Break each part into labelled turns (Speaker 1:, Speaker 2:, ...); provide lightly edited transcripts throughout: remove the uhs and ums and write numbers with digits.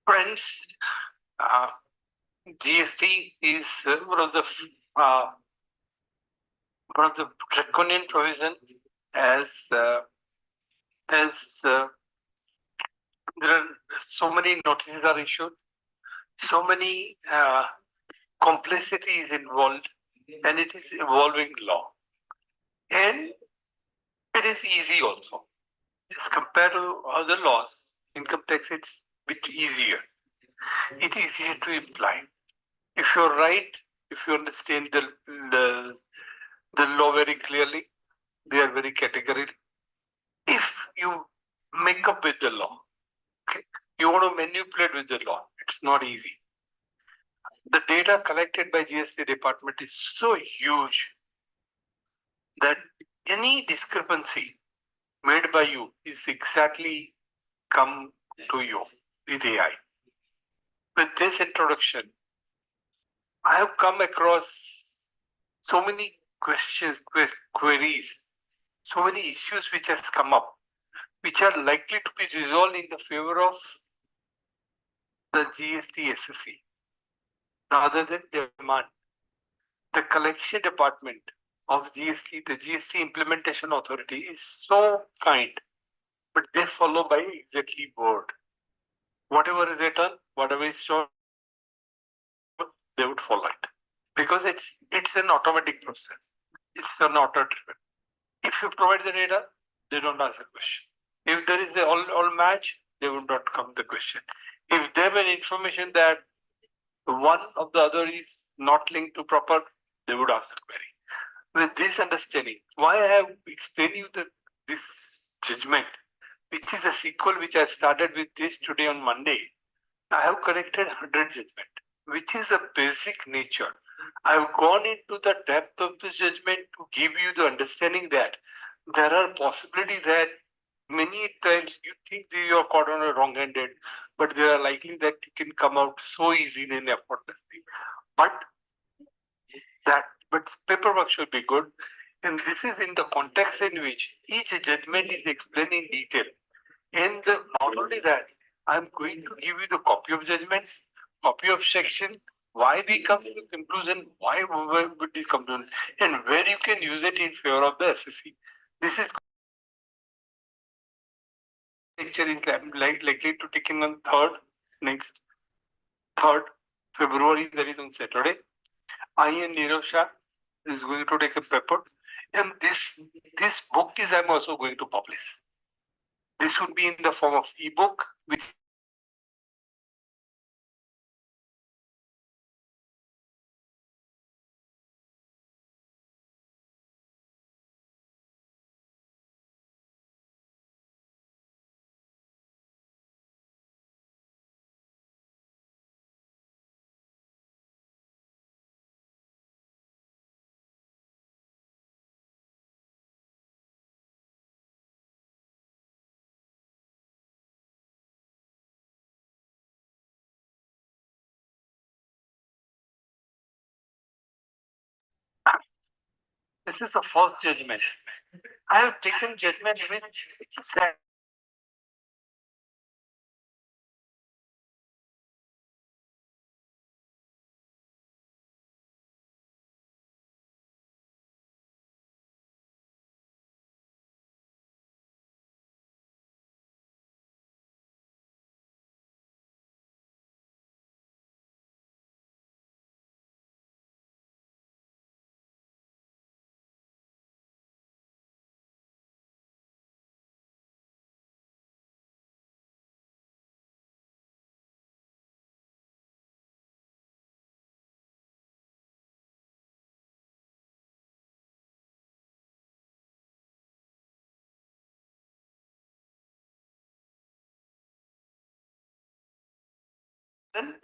Speaker 1: Friends, uh, GST is uh, one of the draconian provision as as there are so many notices are issued, so many complexities involved, and it is evolving law. And it is easy also. As compared to other laws, income tax it's a bit easier. It is easier to apply. If you're right, if you understand the law very clearly, they are very categorical. If you make up with the law, okay, you want to manipulate with the law, it's not easy. The data collected by GST department is so huge that any discrepancy made by you is exactly come to you with AI. With this introduction, I have come across so many questions, queries, so many issues which has come up, which are likely to be resolved in the favor of the GST SSC rather than demand. The collection department of GST, the GST implementation authority, is so kind, but they follow by exactly word. Whatever is written, whatever is shown, they would follow it because it's an automatic process. It's an auto driven. If you provide the data, they don't ask a question. If there is a all match, they will not come the question. If they have an information that one of the other is not linked to proper, they would ask a query. With this understanding, why I have explained you this judgment, which is a sequel which I started with this today on Monday. I have corrected 100 judgment, which is a basic nature. I have gone into the depth of the judgment to give you the understanding that there are possibilities that many times you think that you are caught on a wrong-handed, but there are likely that you can come out so easily and effortlessly. But but paperwork should be good. And this is in the context in which each judgment is explained in detail. And not only that, I'm going to give you the copy of judgments, copy of section, why we come to the conclusion, why would this come to, and where you can use it in favor of the SSC. This is lecture is likely to take in on next 3rd February, that is on Saturday. I and Nirav Shah is going to take a paper, and this book is I'm also going to publish. This would be in the form of ebook, which this is the first judgment. I have taken judgment with exact then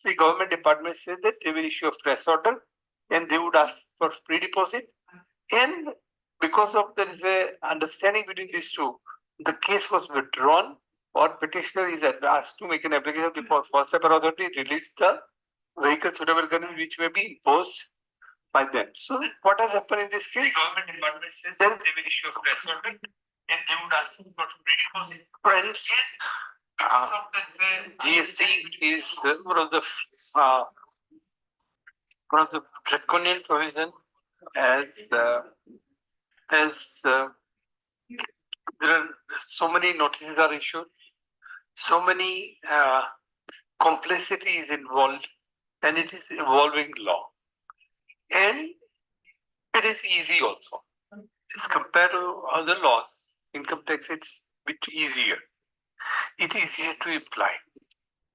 Speaker 1: the government department says that they will issue a fresh order and they would ask for pre-deposit. And because of there is a understanding between these two, the case was withdrawn or petitioner is asked to make an application before first step authority release the vehicle suitable condition which may be imposed by them. So what has happened in this case? The government department says that they will issue a fresh order and they would ask for pre-deposit. Friends, GST is uh, one of the draconian provision as as there are so many notices are issued, so many complexities involved, and it is evolving law. And it is easy also. As compared to other laws, income tax it's a bit easier. It is easier to apply.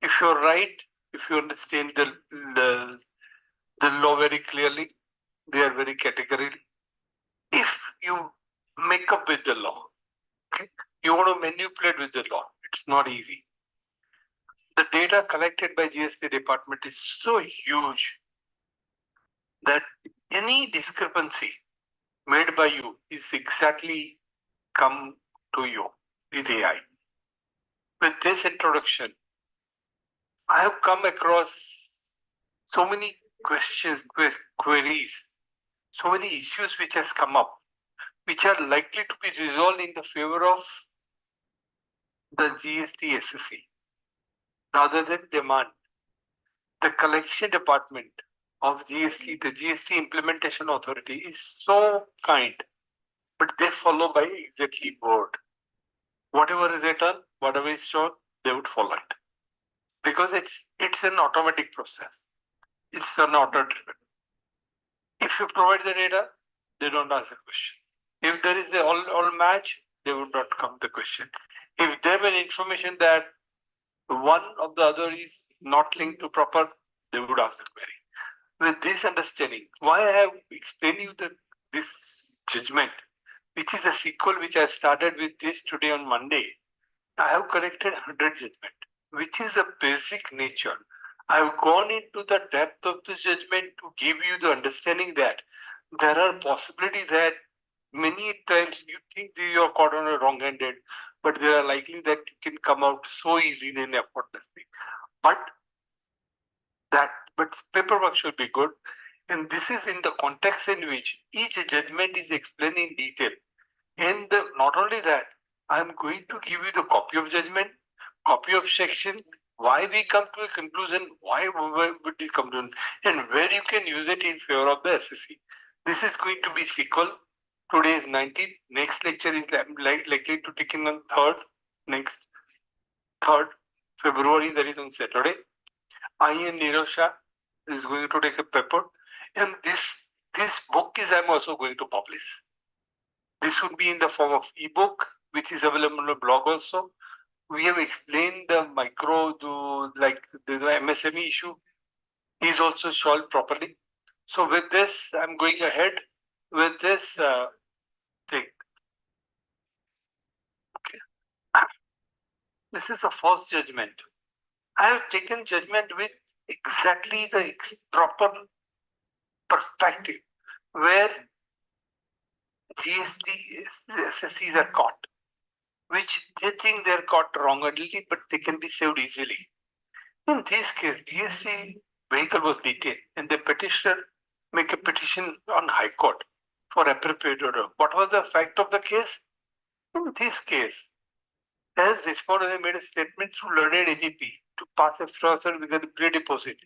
Speaker 1: If you're right, if you understand the law very clearly, they are very categorical. If you make up with the law, okay, you want to manipulate with the law, it's not easy. The data collected by GST department is so huge that any discrepancy made by you is exactly come to you with AI. With this introduction, I have come across so many questions, queries, so many issues which has come up, which are likely to be resolved in the favor of the GST SSC rather than demand. The collection department of GST, the GST implementation authority, is so kind, but they follow by exactly word. Whatever is written, whatever is shown, they would follow it because it's an automatic process. It's an auto driven. If you provide the data, they don't ask a question. If there is a all match, they would not come the question. If they have an information that one of the other is not linked to proper, they would ask the query. With this understanding, why I have explained you this judgment, which is a sequel which I started with this today on Monday. I have corrected 100 judgment, which is a basic nature. I have gone into the depth of the judgment to give you the understanding that there are possibilities that many times you think that you are caught on a wrong-handed, but there are likely that you can come out so easily and effortlessly. But but paperwork should be good. And this is in the context in which each judgment is explained in detail. And not only that, I'm going to give you the copy of judgment, copy of section, why we come to a conclusion, why would this come to, and where you can use it in favor of the SSC. This is going to be sequel. Today is 19th. Next lecture is likely to take in on 3rd, next 3rd February, that is on Saturday. I and Nirosha is going to take a paper, and this book is I'm also going to publish. This would be in the form of ebook, which is available on the blog also. We have explained the micro to like the MSME issue is also solved properly. So with this, I'm going ahead with this thing. Okay. This is the first judgment. I have taken judgment with exactly the proper perspective where GST SSCs are caught, which they think they're caught wrongly, but they can be saved easily. In this case, GST vehicle was detained and the petitioner make a petition on High Court for appropriate order. What was the fact of the case? In this case, as respondent made a statement through learned AGP to pass a fraud because the pre-deposit.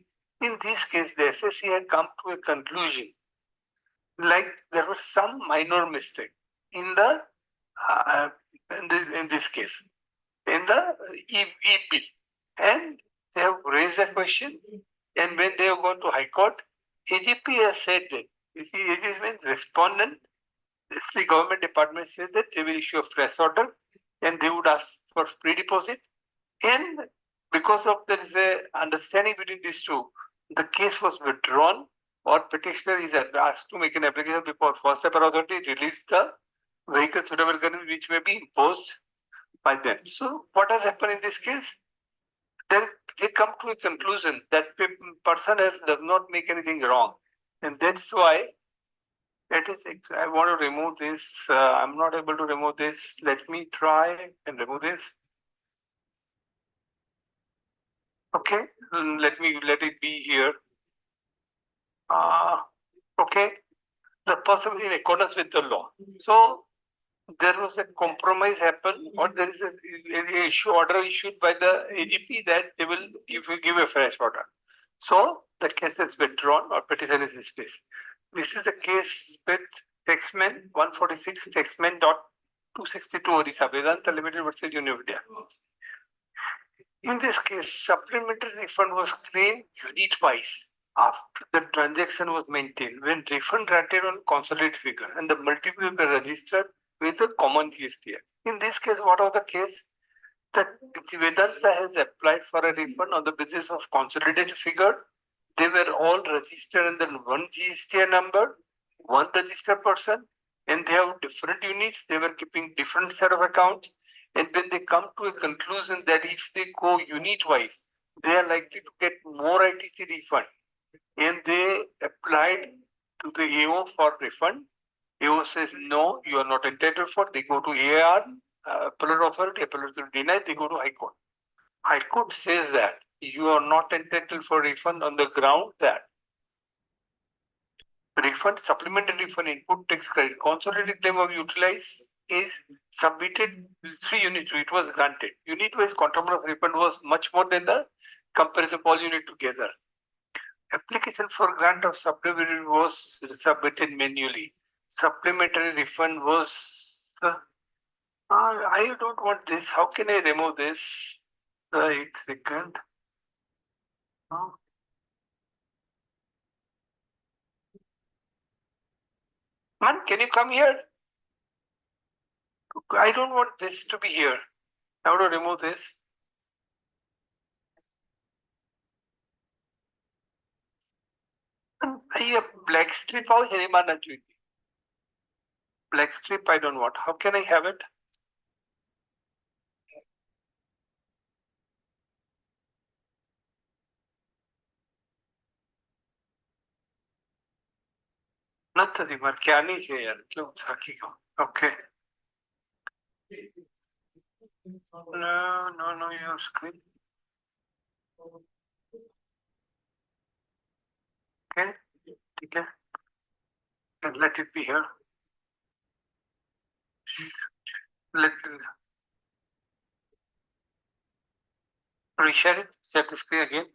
Speaker 1: In this case, the SSC had come to a conclusion like there was some minor mistake in the uh, in this case in the e-bill, and they have raised the question. And when they have gone to High Court, AGP has said that you see, it means respondent. The government department says that they will issue a fresh order, and they would ask for pre-deposit. And because of there is a understanding between these two, the case was withdrawn, or petitioner is asked to make an application before first step authority release the vehicle suitable condition which may be imposed by them. So what has happened in this case? Then they come to a conclusion that person does not make anything wrong, and that's why it is. I want to remove this. I'm not able to remove this. Let me try and remove this. Okay, let it be here. Okay, the person in accordance with the law. So there was a compromise happen, or there is a issue order issued by the AGP that they will give a fresh order. So the case is withdrawn or petition is dismissed. This is a case with Taxman 146 Taxman dot 262 Odisha Vedanta Limited versus Unividia. In this case, supplementary refund was claimed unit wise after the transaction was maintained when refund granted on consolidated figure and the multiple were registered with the common GST. In this case, what was the case? That Vedanta has applied for a refund on the basis of consolidated figure. They were all registered in the one GST number, one registered person, and they have different units. They were keeping different set of accounts. And when they come to a conclusion that if they go unit wise, they are likely to get more ITC refund. And they applied to the AO for refund. AO says, no, you are not entitled for. They go to AR, appellate authority denies, they go to High Court. High Court says that you are not entitled for refund on the ground that refund, supplementary refund, input tax credit, consolidated claim of utilize is submitted with 3 units, it was granted. Unit-wise quantum of refund was much more than the comparison all unit together. Application for grant of supplementary was submitted manually. Supplementary refund was I don't want this. How can I remove this? 8 second. Man, can you come here? I don't want this to be here. How to remove this? I black strip how Hinimana tweet. Black strip I don't want. How can I have it? Not the reamer क्या नहीं है यार क्यों साकी को okay no your screen okay ठीक है and let it be here let reshare it share the screen again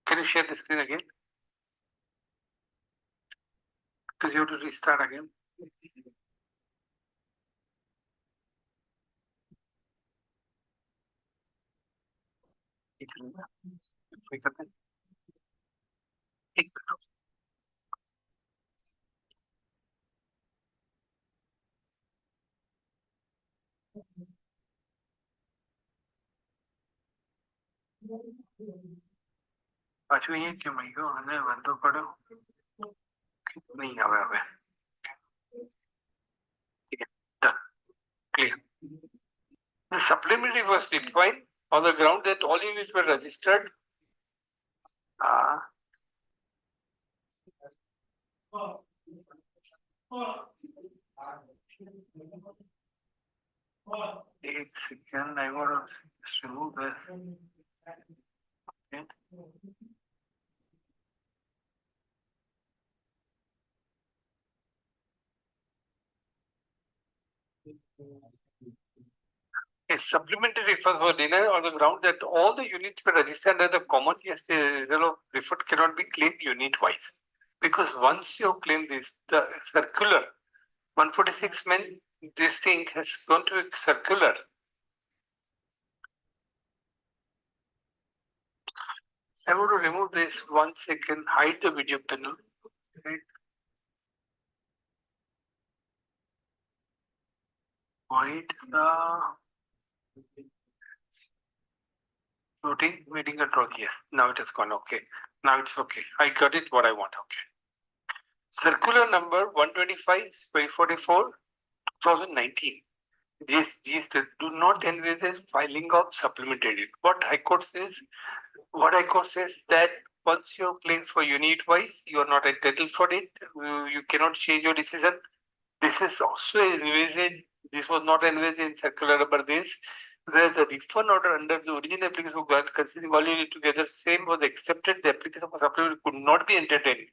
Speaker 1: can you share the screen again because you have to restart again पाँचवें ये क्यों मैं क्यों हमें बंदो पढ़ो नहीं आवे आवे ठीक है done clear the supplementary was defined on the ground that all units were registered uh, 8 second I want to just remove this okay. A supplementary refunds were denied on the ground that all the units were registered under the common GST result of refund cannot be claimed unit-wise. Because once you claim this, the circular 146 men, this thing has gone to a circular. I want to remove this 1 second, hide the video panel. Right. Hide the routing, waiting control. Yes, now it has gone. Okay. Now it's okay. I got it what I want. Okay. Circular number 125/44, 2019. These do not envisage filing of supplementary. What High Court says that once you claim for unit wise, you are not entitled for it. You cannot change your decision. This is also envisaged. This was not envisaged in circular number this, where the refund order under the original application of grant considering all unit together, same was accepted. The application for supplementary could not be entertained.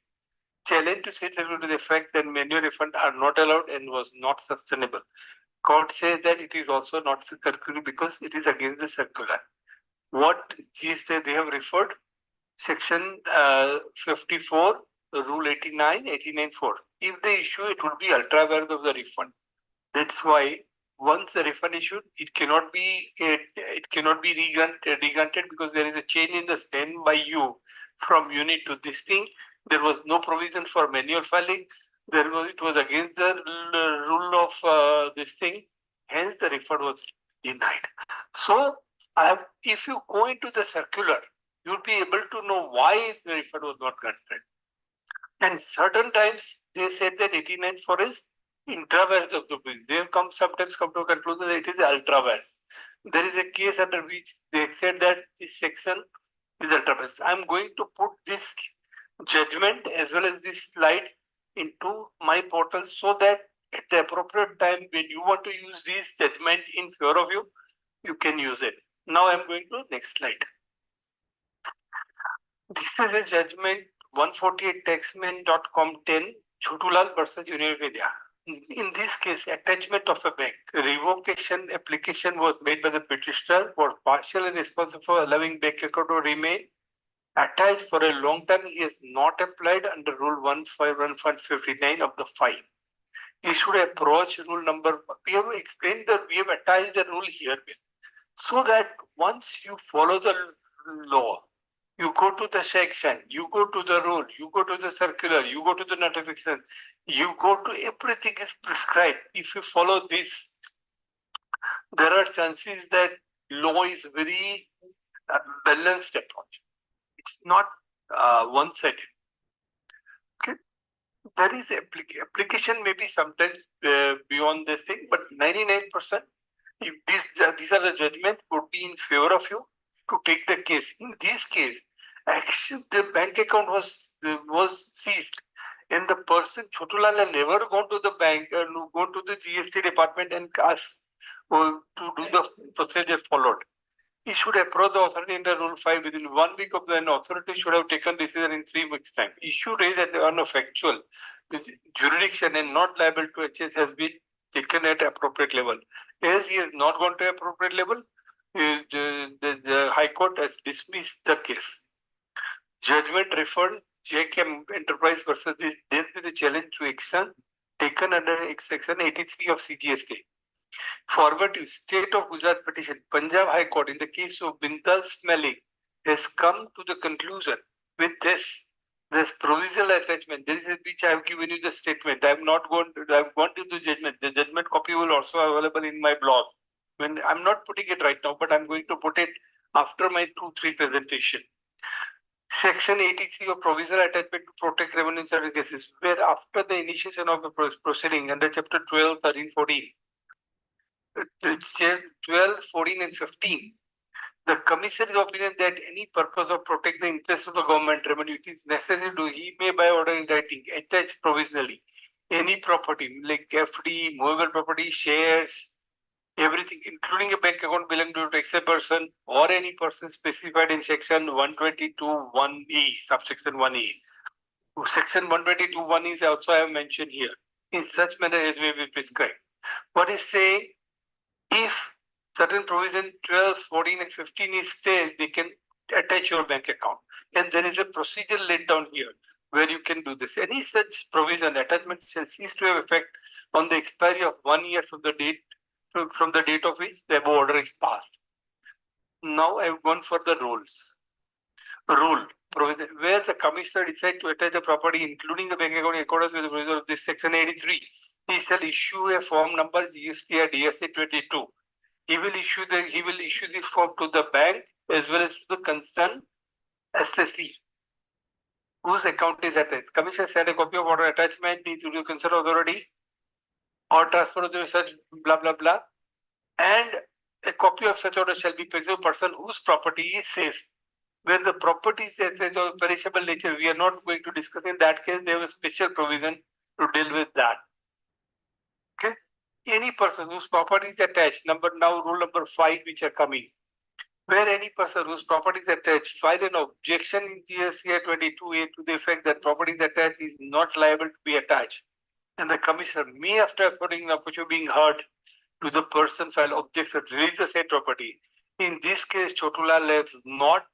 Speaker 1: Challenge to state level to the effect that manual refund are not allowed and was not sustainable. Court says that it is also not circular because it is against the circular. What GST they have referred? Section 54, Rule 89, 89.4. If they issue, it would be ultra vires of the refund. That's why once the refund issued, it cannot be regranted because there is a change in the stand by you from unit to this thing. There was no provision for manual filing. It was against the rule of this thing. Hence, the refund was denied. So, if you go into the circular, you'll be able to know why the refund was not granted. And certain times they said that 89.4 is intravires of the bill. They sometimes come to a conclusion that it is ultravires. There is a case under which they said that this section is ultravires. I'm going to put this judgment as well as this slide into my portal so that at the appropriate time when you want to use this judgment in favor of you, you can use it. Now I'm going to next slide. This is a judgment 148 taxman.com 10 Chutulal versus Union of India. In this case, attachment of a bank revocation application was made by the petitioner for partially responsible for allowing bank account to remain attached for a long time. He has not applied under Rule 151559 of the file. He should approach rule number. We have explained that we have attached the rule here so that once you follow the law, you go to the section, you go to the rule, you go to the circular, you go to the notification, you go to everything is prescribed. If you follow this, there are chances that law is very balanced approach. It's not one-sided. Okay, there is application maybe sometimes beyond this thing, but 99%. If these are the judgments would be in favor of you to take the case. In this case, actually the bank account was seized, and the person Chotulal had never gone to the bank and gone to the GST department and asked to do the procedure followed. He should approach the authority under Rule 5 within 1 week of the authority should have taken decision in 3 weeks' time. Issue raised at on a factual jurisdiction and not liable to HS has been taken at appropriate level. As he has not gone to appropriate level, the High Court has dismissed the case. Judgment referred JKM Enterprise versus this dealt with the challenge to action taken under Section 83 of CGST. Forward to State of Gujarat petition, Punjab High Court in the case of Bintal Smelling has come to the conclusion with this provisional attachment. This is which I have given you the statement. I have not gone to the judgment. The judgment copy will also available in my blog. When I'm not putting it right now, but I'm going to put it after my 2-3 presentation. Section 83 of provisional attachment to protect revenue in certain cases, where after the initiation of the proceeding under chapter 12, 13, 14, 12, 14 and 15, the commissioner is opinion that any purpose of protect the interest of the government revenue, it is necessary to, he may by order in writing attach provisionally any property like FD, movable property, shares, everything, including a bank account belonging to a taxed person or any person specified in section 122(1)(e), subsection 1(e). Section 122(1) is also I have mentioned here. In such manner as may be prescribed. What is saying? If certain provision 12, 14 and 15 is stayed, they can attach your bank account. And there is a procedure laid down here where you can do this. Any such provision attachment shall cease to have effect on the expiry of 1 year from the date of which the above order is passed. Now I have gone for the rules. Rule provision where the commissioner decides to attach a property including the bank account in accordance with the provision of this section 83. He shall issue a form number GST or DSA 22. He will issue the form to the bank as well as to the concerned SSE whose account is attached. Commissioner send a copy of order attachment to the concerned authority or transfer to such blah blah blah, and a copy of such order shall be paid to a person whose property is seized. Where the property is of perishable nature, we are not going to discuss. In that case, they have a special provision to deal with that. Okay, any person whose property is attached. Rule number 5, which are coming. Where any person whose property is attached file an objection in GSCI 22A to the effect that property is attached is not liable to be attached, and the commissioner may, after affording an opportunity being heard, to the person file objection release the said property. In this case, Chotulal has not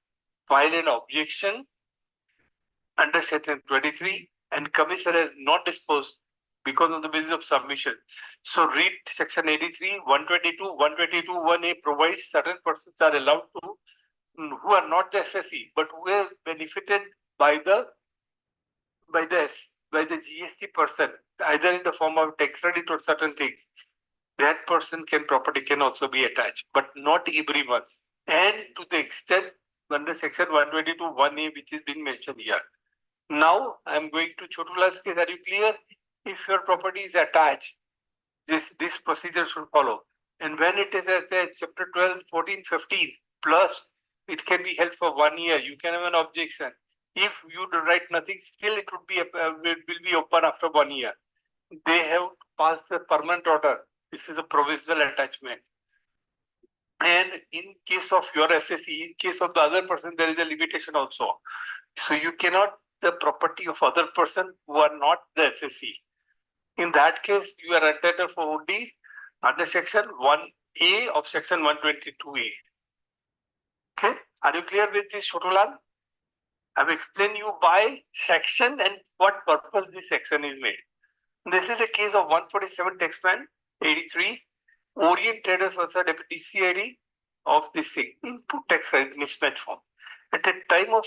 Speaker 1: filed an objection under section 23 and commissioner has not disposed because on the basis of submission. So read section 83, 122, 122, 1A provides certain persons are allowed to who are not the SSE but who have benefited by the GST person either in the form of tax credit or certain things. That person property can also be attached, but not everyone. And to the extent under section 122 1A which is being mentioned here. Now I am going to Chotula's case. Are you clear? If your property is attached, this procedure should follow. And when it is at chapter 12, 14, 15, plus it can be held for 1 year. You can have an objection. If you write nothing, still it would be will be open after 1 year. They have passed the permanent order. This is a provisional attachment. And in case of your SSE, in case of the other person, there is a limitation also. So you cannot the property of other person who are not the SSE. In that case, you are entitled for OD under section 1A of section 122A. Okay, are you clear with this, Shotulal? I've explained you by section and what purpose this section is made. This is a case of 147 taxman 83 Orient Traders versus DCID of this thing input tax credit mismatch form. At the time of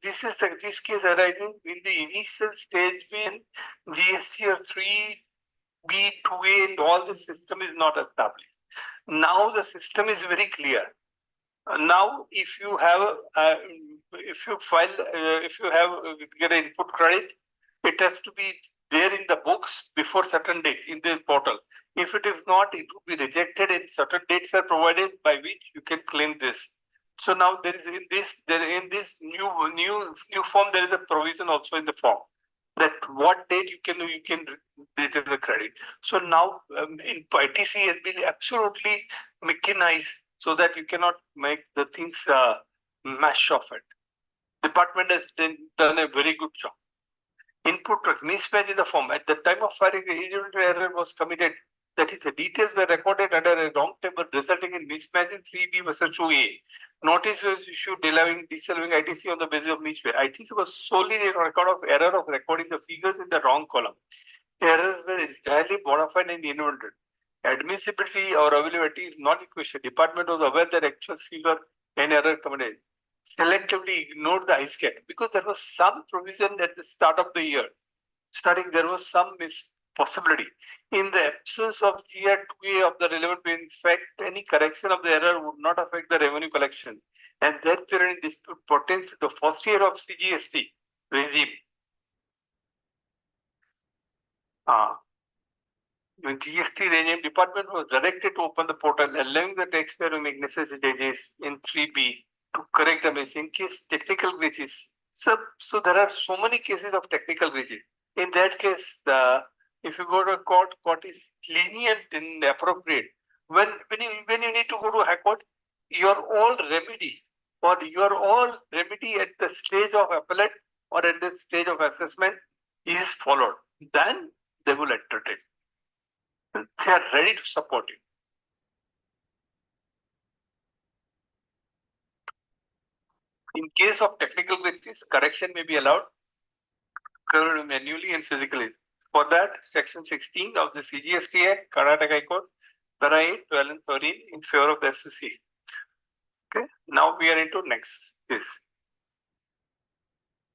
Speaker 1: this case arising in the initial stage when GST or 3B, 2A and all the system is not established. Now the system is very clear. Now, if you have, if you file, if you have get an input credit, it has to be there in the books before certain date in the portal. If it is not, it will be rejected and certain dates are provided by which you can claim this. So now there is in this new form there is a provision also in the form that what date you can return the credit. So now in ITC has been absolutely mechanized so that you cannot make the things mash of it. Department has done a very good job. Input mismatch in the form. At the time of filing, the error was committed. That is, the details were recorded under a wrong table, resulting in mismatch in 3B versus 2A. Notice was issued disallowing ITC on the basis of mismatch. ITC was solely a record of error of recording the figures in the wrong column. Errors were entirely bona fide and invalid. Admissibility or availability is not in question. Department was aware that actual figure and error committed. Selectively ignored the ISCAT because there was some provision at the start of the year. There was some possibility. In the absence of Tier 2A of the relevant, in fact, any correction of the error would not affect the revenue collection. And that period in dispute pertains to the first year of CGST regime. The GST regime department was directed to open the portal, allowing the taxpayer to make necessary changes in 3B to correct the miss in case technical glitches. So there are so many cases of technical glitches. In that case, if you go to court is lenient and appropriate. When you need to go to high court, your all remedy at the stage of appellate or at the stage of assessment is followed. Then they will entertain. They are ready to support you. In case of technical glitches, correction may be allowed manually and physically. For that, Section 16 of the CGST Act, Karnataka High Court, Para 8, 12 and 13 in favor of the SSC. Okay, now we are into next this.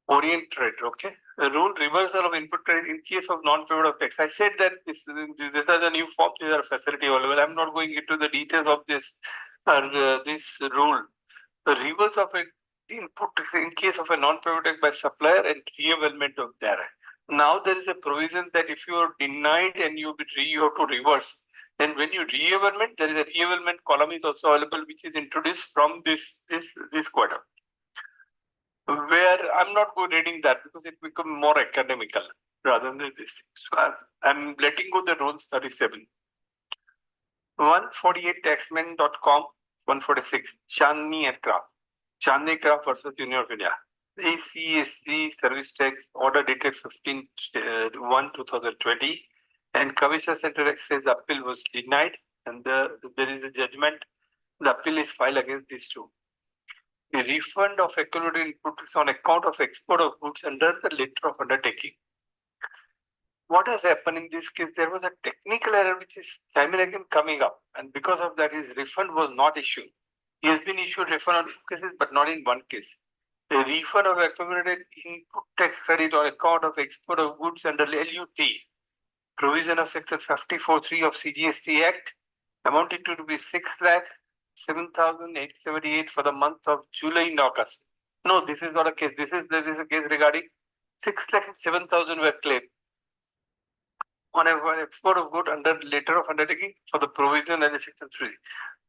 Speaker 1: Orient trade, okay. The rule reversal of input trade in case of non-payment of tax. I said that these are the new forms, these are facility available. I'm not going into the details of this rule. The reverse of an input in case of a non-payment tax by supplier and re-availment of thereat. Now there is a provision that if you are denied and you have to reverse, then when you re-availment, there is a re-availment column is also available, which is introduced from this quarter. Where I'm not good reading that because it becomes more academical rather than this. So I'm letting go the rules 37. 148 taxman.com, 146 Chandni Aircraft. Chandni Craft versus Union of India. ACSC service tax order dated 15/1/2020 and Commissioner Center says appeal was denied. and there is a judgment. The appeal is filed against these two. The refund of accumulated input is on account of export of goods under the letter of undertaking. What has happened in this case? There was a technical error which is time and again coming up, and because of that, his refund was not issued. He has been issued refund on 2 cases, but not in one case. A refund of accumulated input tax credit on account of export of goods under LUT, provision of Section 54(3) of CGST Act, amounting to be 6,07,878 for the month of July and August. No, this is not a case. This is a case regarding 6,07,000 were claimed on an export of good under letter of undertaking for the provision under Section 3.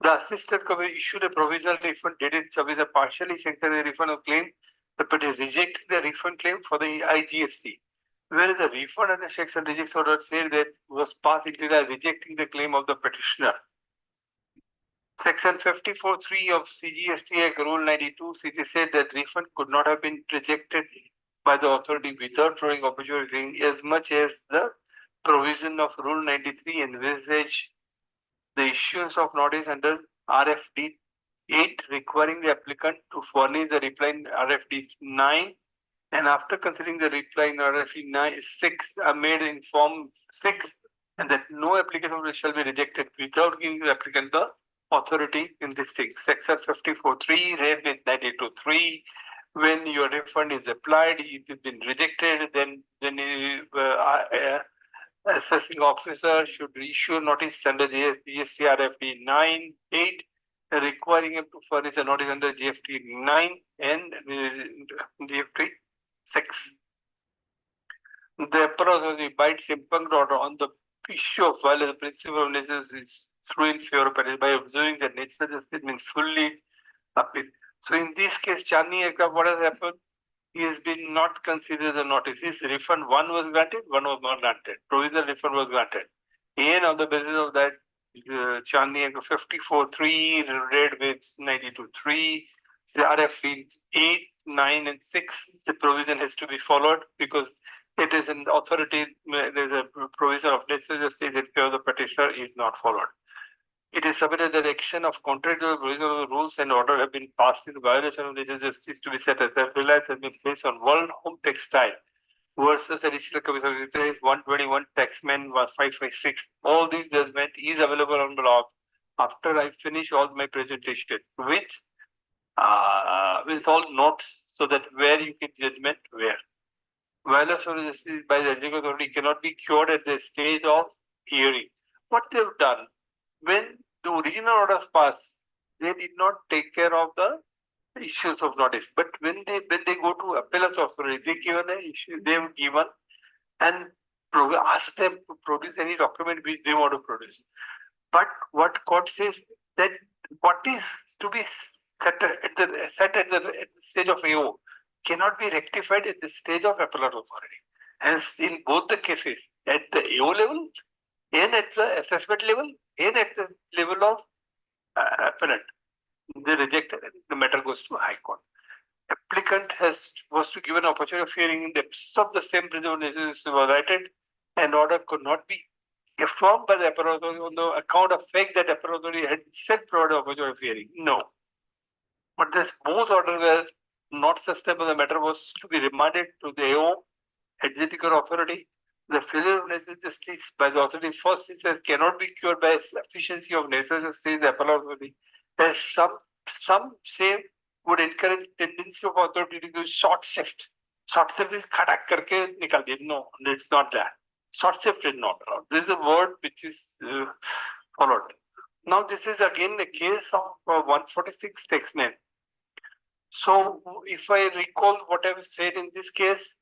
Speaker 1: The assistant committee issued a provisional refund dated service a partially sanctioned refund of claim. The petitioner rejected the refund claim for the IGST. Whereas the refund under Section rejects order said that was passed into rejecting the claim of the petitioner. Section 54(3) of CGST Act Rule 92 CG said that refund could not have been rejected by the authority without providing opportunity as much as the provision of Rule 93 envisage the issuance of notice under RFD 8 requiring the applicant to furnish the reply in RFD 9, and after considering the reply in RFD 9, 6 are made in Form 6, and that no application shall be rejected without giving the applicant the authority in this thing. Section 54(3) read with 92(3). When your refund is applied, if it's been rejected, then assessing officer should issue notice under GST RFD 9(8), requiring him to furnish a notice under GFT 9 and GFT 6. The approach of the bites impugned order on the issue of violation of the principle of nature is through in favor of it by observing that nature justice means fully appeal. So in this case, Chandni Ekta, what has happened? He has been not considered the notice. His refund, one was granted, one was not granted. Provisional refund was granted. And on the basis of that, Chandni 54(3) read with 92(3), the RFD 8, 9, and 6, the provision has to be followed because it is an authority, there is a provision of nature justice in favor of the petitioner is not followed. It is submitted that action of contrary to the provision of the rules and order have been passed in violation of nature justice to be set as a reliance has been placed on World Home Textile versus Additional Commission 121 Taxman 556. All these judgment is available on blog after I finish all my presentation with all notes so that where you can judgment where. Violation of justice by the judging authority cannot be cured at the stage of hearing. What they've done, when the original orders passed, they did not take care of the issues of notice. But when they go to appellate authority, they given the issue, they've given and ask them to produce any document which they want to produce. But what court says that what is to be set at the stage of AO cannot be rectified at the stage of appellate authority. Hence, in both the cases, at the AO level and at the assessment level and at the level of appellate, they rejected it. The matter goes to High Court. Applicant was to give an opportunity of hearing in the absence of the same principle was cited, and order could not be affirmed by the appellate authority on the account of fact that appellate authority had itself provided opportunity of hearing. No. But this both orders were not sustainable. The matter was to be remanded to the AO, executive authority. The failure of national justice by the authority first instance cannot be cured by sufficiency of national justice. The appellate authority has some say would encourage tendency of authority to do short shift. Short shift is khadak karke nikal diya. No, it's not that. Short shift is not allowed. This is a word which is followed. Now this is again a case of 146 taxman. So if I recall what I've said in this case,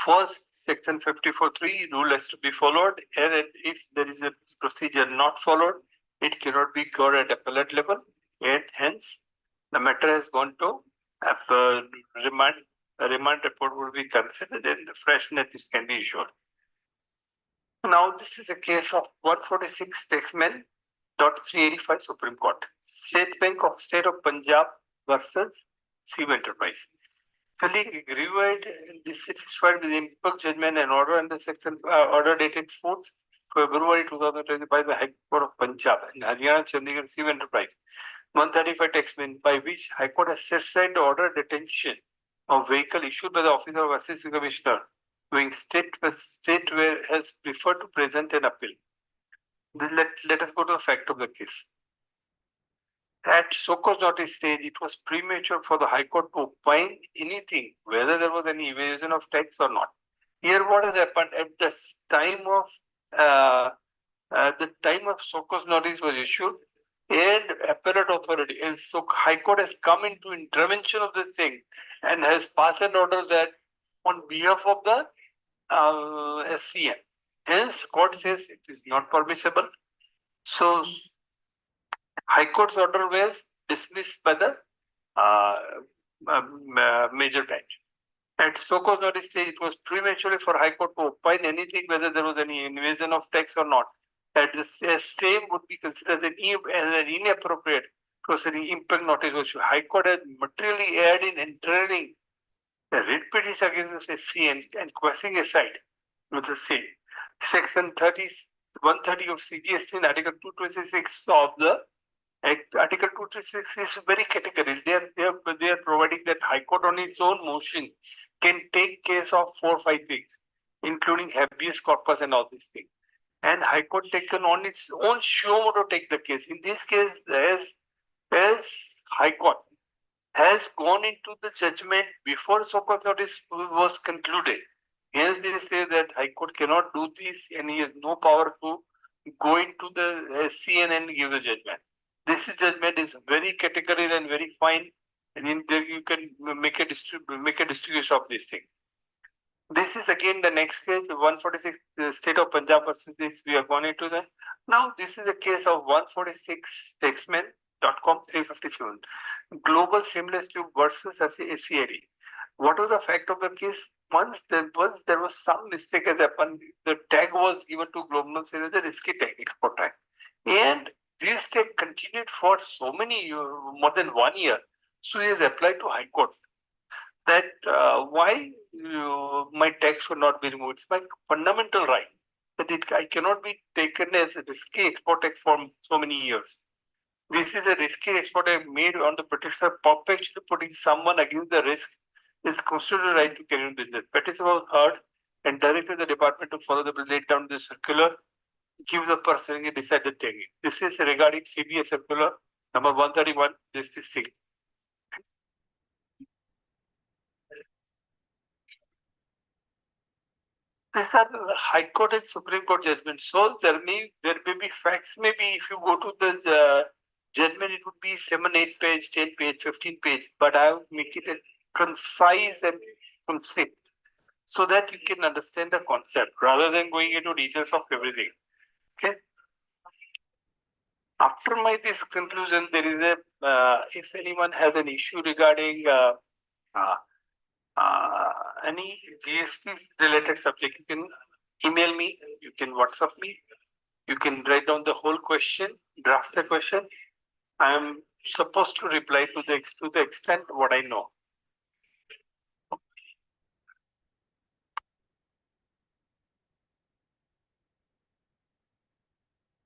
Speaker 1: first, Section 54(3) rule has to be followed, and if there is a procedure not followed, it cannot be cured at appellate level, and hence the matter has gone to remand. A remand report will be considered, and the fresh notice can be issued. Now, this is a case of 146 taxman. 385 Supreme Court. State Bank of State of Punjab versus Seam Enterprise. Feeling aggrieved and dissatisfied with the impugned judgment and order under section order dated 4th February 2020 by the High Court of Punjab and Haryana Chandigarh Civil Enterprise 135 text by which High Court has set aside order detention of vehicle issued by the Officer of Assistant Commissioner doing state where has preferred to present an appeal. Let us go to the fact of the case. At Soko's notice stage, it was premature for the High Court to opine anything, whether there was any evasion of tax or not. Here, what has happened at the time of Soko's notice was issued, and appellate authority and so High Court has come into intervention of this thing and has passed an order that on behalf of the SCN. Hence, court says it is not permissible. So, High Court's order was dismissed by the major bench. At Soko's notice stage, it was premature for High Court to opine anything, whether there was any invasion of tax or not. That the same would be considered as an inappropriate proceeding impact notice issue. High Court has materially erred in entering the writ petition against the SCN and questioning aside with the same. Section 130 of CGST and Article 226 of the Article 226 is very categorical. They are providing that High Court on its own motion can take case of 4 or 5 things, including habeas corpus and all these things. And High Court taken on its own show to take the case. In this case, as High Court has gone into the judgment before Soko's notice was concluded. Hence, they say that High Court cannot do this and he has no power to go into the SCN and give the judgment. This judgment is very categorical and very fine, and in there you can make a distribution of this thing. This is again the next case, 146, the State of Punjab versus this. We are going into that. Now, this is a case of 146 Taxman.com 357. Global Seamless Tube versus ACID. What was the fact of the case? Once there was some mistake has happened. The tag was given to Global Seamless, the risky tag, export tag. And this tag continued for so many more than 1 year. So he has applied to High Court that why my tag should not be removed. It's my fundamental right that I cannot be taken as a risky export tag for so many years. This is a risky export tag made on the petitioner, perpetually putting someone against the risk. Is constitutional right to carry on business. Petition was heard and directed the department to follow the laid down the circular, give the person a decided taking. This is regarding CBA circular number 131. This is thing. These are the High Court and Supreme Court judgments. So there may be facts. Maybe if you go to the judgment, it would be 7, 8 page, 10 page, 15 page. But I will make it concise and concise so that you can understand the concept rather than going into details of everything. Okay. After this conclusion, there is if anyone has an issue regarding any GST related subject, you can email me, you can WhatsApp me, you can write down the whole question, draft the question. I am supposed to reply to the extent what I know.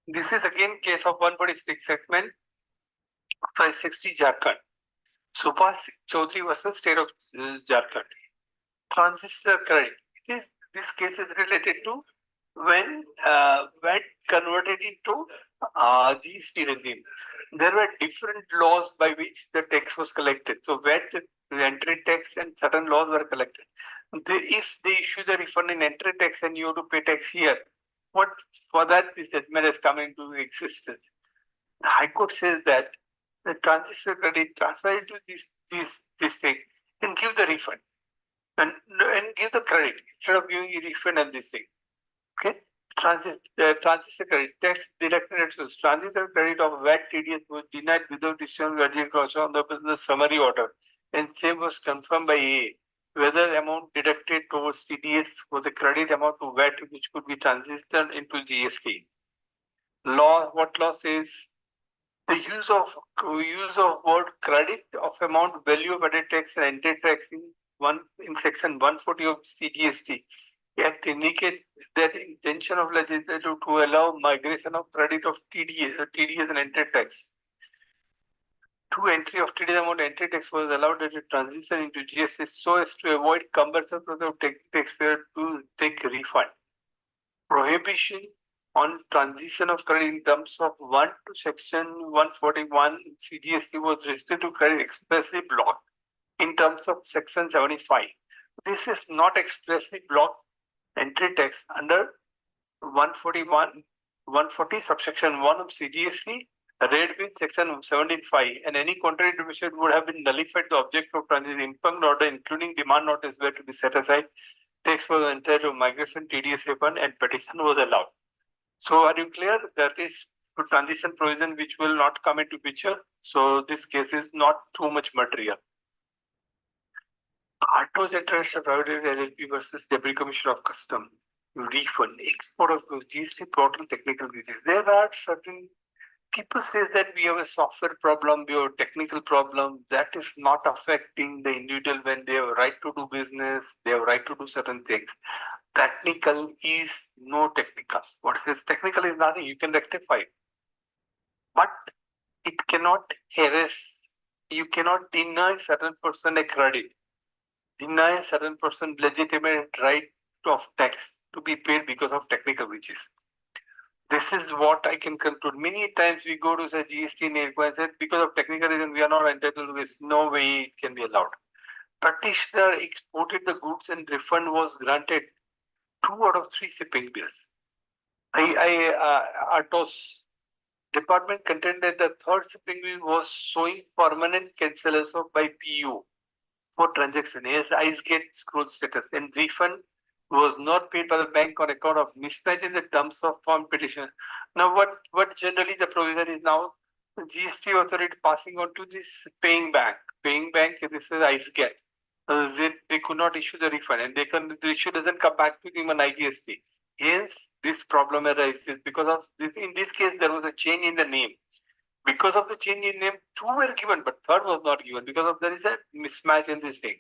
Speaker 1: This is again case of 146 segment 560 Jharkhand. Subhas Chaudhary versus State of Jharkhand. Transistor credit. This case is related to when VAT converted into GST regime. There were different laws by which the tax was collected. So VAT, entry tax, and certain laws were collected. If they issue the refund in entry tax and you have to pay tax here, what for that this judgment has come into existence. The High Court says that the transistor credit transfer into this thing and give the refund and give the credit instead of giving a refund and this thing. Okay. Transistor credit tax deducted at source. Transistor credit of VAT TDS was denied without decision on the business summary order, and same was confirmed by AA. Whether amount deducted towards TDS was a credit amount to VAT which could be transited into GST. What law says? The use of word credit of amount value of added tax and entry tax in section 140 of CGST Act indicates that intention of legislature to allow migration of credit of TDS and entry tax. To entry of TDS amount entry tax was allowed at a transition into GST so as to avoid cumbersome process of taxpayer to take refund. Prohibition on transition of credit in terms of 1 to section 141 CGST was restricted to credit expressly blocked in terms of section 75. This is not expressly blocked entry tax under 141, 140 subsection 1 of CGST, read with section 17.5, and any contrary information would have been nullified the object of transition impugned order, including demand notice were to be set aside. Tax was entered to migration, TDS refund, and petition was allowed. So are you clear? That is to transition provision which will not come into picture. So this case is not too much material. Autos International Private LLP versus Deputy Commissioner of Custom. Refund, export of goods, GST portal technical glitches. There are certain people say that we have a software problem, we have a technical problem. That is not affecting the individual when they have a right to do business, they have a right to do certain things. Technical is no technical. What is technical is nothing, you can rectify it. But it cannot harass, you cannot deny certain person a credit, deny certain person legitimate right of tax to be paid because of technical glitches. This is what I can conclude. Many times we go to say GST and because of technical reason we are not entitled to this. No way it can be allowed. Practitioner exported the goods and refund was granted 2 out of 3 shipping bills. Atos department contended the third shipping bill was showing permanent cancellation by PU for transaction as ICE get scroll status and refund was not paid by the bank on account of mismatch in the terms of form petition. Now what generally the provision is now the GST authority passing on to this paying bank. Paying bank, this is ICE get. They could not issue the refund and the issue doesn't come back to them on IGST. Hence, this problem arises because of this. In this case, there was a change in the name. Because of the change in name, 2 were given, but third was not given because of there is a mismatch in this thing.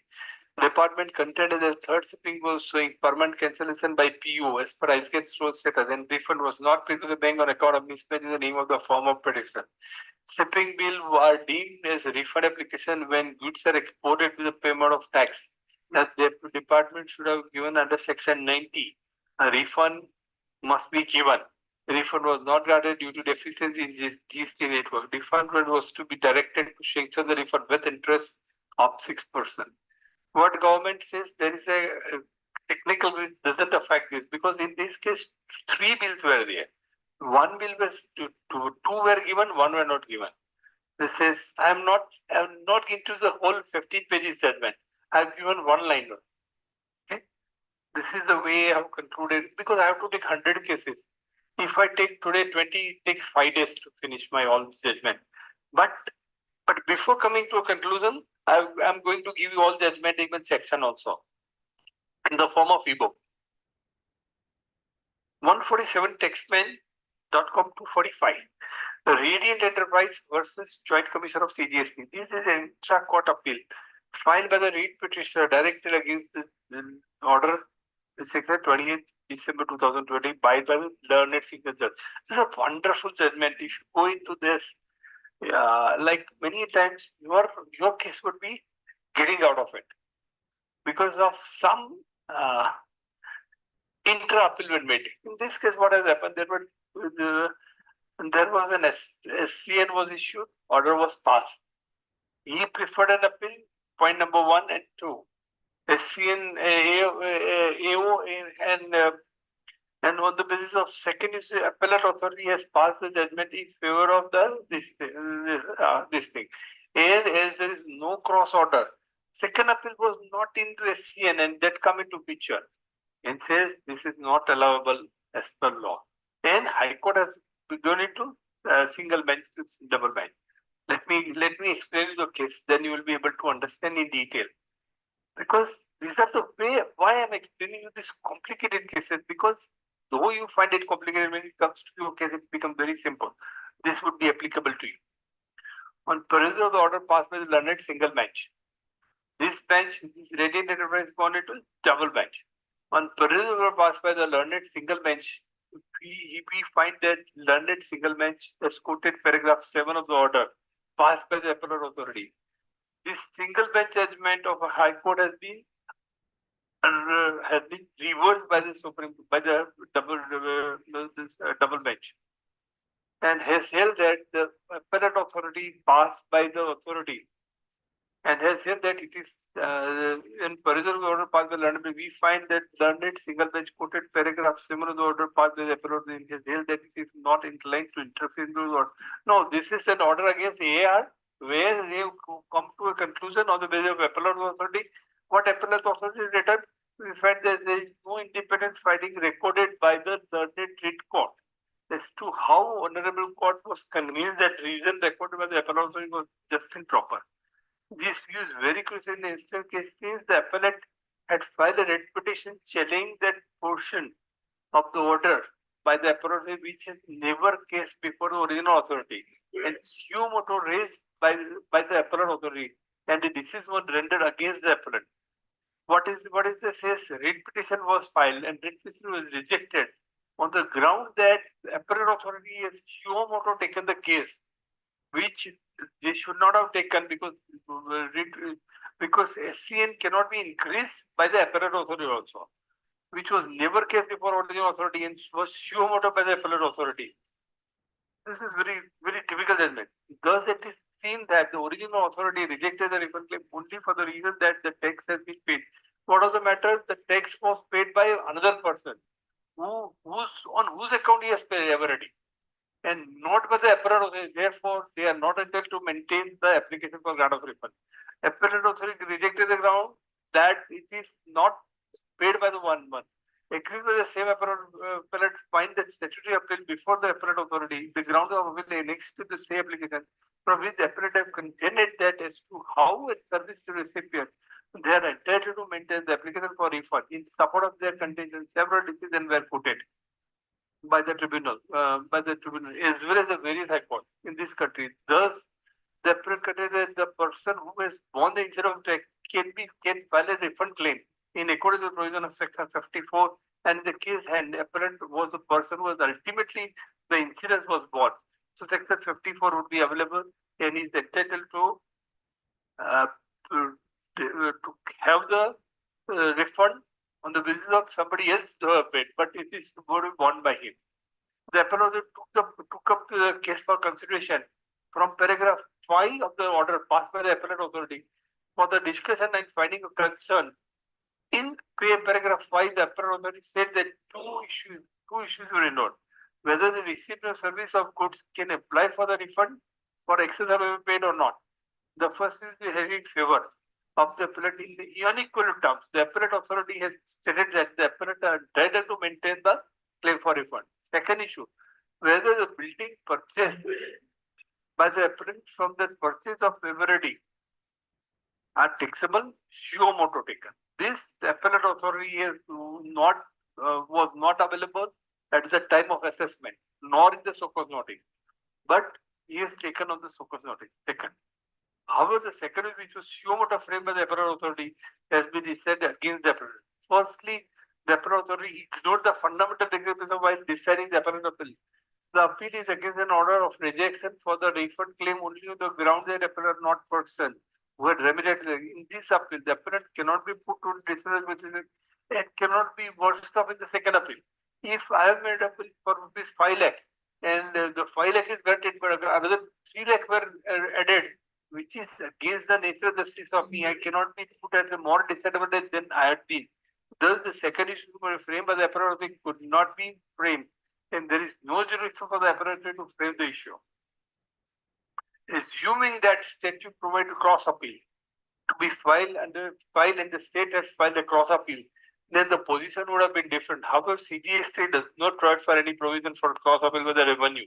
Speaker 1: Department contended that third shipping was showing permanent cancellation by PO as per ICA's rule status and refund was not paid to the bank on account of mismatch in the name of the form of petition. Shipping bill are deemed as a refund application when goods are exported to the payment of tax. That the department should have given under section 90. A refund must be given. Refund was not granted due to deficiency in GST network. Refund was to be directed to sanction the refund with interest of 6%. What government says there is a technical bill doesn't affect this because in this case 3 bills were there. 1 bill was two were given, 1 were not given. This says I'm not into the whole 15 pages judgment. I've given 1 line. Okay, this is the way I've concluded because I have to take 100 cases. If I take today 20, it takes 5 days to finish my all judgment. But before coming to a conclusion, I'm going to give you all judgment even section also in the form of ebook. 147 textman.com 245. Radiant Enterprise versus Joint Commission of CGST. This is an intra-court appeal filed by the Reed petitioner directed against the order section 28 December 2020 by the learned single judge. This is a wonderful judgment. If you go into this, like many times your case would be getting out of it because of some intra-appeal made. In this case, what has happened? There was an SCN was issued, order was passed. He preferred an appeal, point number 1 and 2. SCN, AO, and on the basis of second issue, appellate authority has passed the judgment in favor of this thing. And as there is no cross order, second appeal was not into SCN and that come into picture and says this is not allowable as per law. And High Court has gone into single bench to double bench. Let me explain the case, then you will be able to understand in detail. Because these are the way why I'm explaining you these complicated cases, because though you find it complicated, when it comes to your case, it becomes very simple. This would be applicable to you. On perusal of the order passed by the learned single bench. This bench, this Radiant Enterprise gone into double bench. On Parisian passed by the learned single bench, we find that learned single bench has quoted paragraph 7 of the order passed by the appellate authority. This single bench judgment of a high court has been reversed by the Supreme by the double bench, and has held that the appellate authority passed by the authority, and has said that it is in Parisian order passed by learned. We find that learned single bench quoted paragraph similar to the order passed by the appellate authority, and has held that it is not inclined to interfere in the order. No, this is an order against AR, where they have come to a conclusion on the basis of appellate authority. What appellate authority is written? We find that there is no independent finding recorded by the learned writ court as to how honorable court was convinced that reason recorded by the appellate authority was just and proper. This view is very crucial in the instant case since the appellate had filed a writ petition challenging that portion of the order by the appellate authority which has never case before the original authority, and suo motu raised by the appellate authority, and the decision was rendered against the appellate. What is this? Yes, writ petition was filed and writ petition was rejected on the ground that the appellate authority has suo motu taken the case, which they should not have taken because SCN cannot be increased by the appellate authority also, which was never case before original authority and was suo motu by the appellate authority. This is very typical judgment. Thus, it is seen that the original authority rejected the refund claim only for the reason that the tax has been paid. What was the matter? The tax was paid by another person on whose account he has paid already, and not by the appellate authority. Therefore, they are not entitled to maintain the application for grant of refund. Appellate authority rejected the ground that it is not paid by the 1 month. Agreed with the same appellate find that statutory appeal before the appellate authority, the ground of appeal annexed to the same application, from which the appellate have contended that as to how a service to recipient they are entitled to maintain the application for refund. In support of their contention, several decisions were quoted by the tribunal, as well as the various high courts in this country. Thus, the appellate contended that the person who has borne the insurance tax can file a refund claim in accordance with the provision of section 54, and in the case and appellant was the person who was ultimately the insurance was borne. So section 54 would be available, and is entitled to uh, to have the refund on the basis of somebody else to have paid, but it is going to be borne by him. The appellate took up the case for consideration from paragraph 5 of the order passed by the appellate authority for the discussion and finding of concern. In paragraph 5, the appellate authority said that two issues were involved. Whether the recipient of service of goods can apply for the refund for excess have paid or not. The first is the heavy favor of the appellate in the unequal terms. The appellate authority has stated that the appellate are entitled to maintain the claim for refund. Second issue, whether the building purchased by the appellant from the purchase of severity are taxable, suo motu taken. This appellate authority was not available at the time of assessment, nor in the so-called notice, but he has taken on the so-called notice. Taken. However, the second which was suo motu framed by the appellate authority has been said against the appellate. Firstly, the appellate authority ignored the fundamental reason while deciding the appellate appeal. The appeal is against an order of rejection for the refund claim only on the ground that appellant not person who had remedied. In this appeal, the appellant cannot be put to dismissal with and cannot be worst off in the second appeal. If I have made appeal for rupees 5 lakh and the 5 lakh is granted, but another 3 lakh were added, which is against the nature of the justice of me, I cannot be put at a more disadvantage than I had been. Thus, the second issue framed by the appellate authority could not be framed, and there is no jurisdiction for the appellate to frame the issue. Assuming that statute provides cross appeal to be filed and the state has filed a cross appeal, then the position would have been different. However, CGST does not provide for any provision for cross appeal with the revenue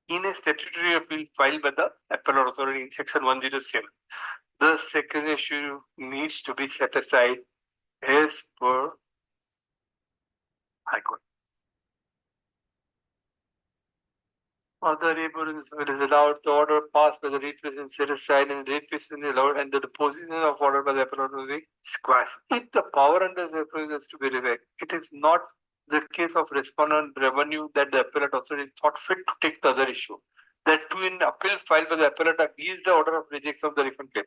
Speaker 1: in a statutory appeal filed by the appellate authority in section 107. The second issue needs to be set aside as per High Court. Other representations is allowed, the order passed by the representative set aside and the representative allowed and the deposition of order by the appellate authority squash. If the power under the appellate is to be revoked, it is not the case of respondent revenue that the appellate authority thought fit to take the other issue. That too in appeal filed by the appellate against the order of rejection of the refund claim.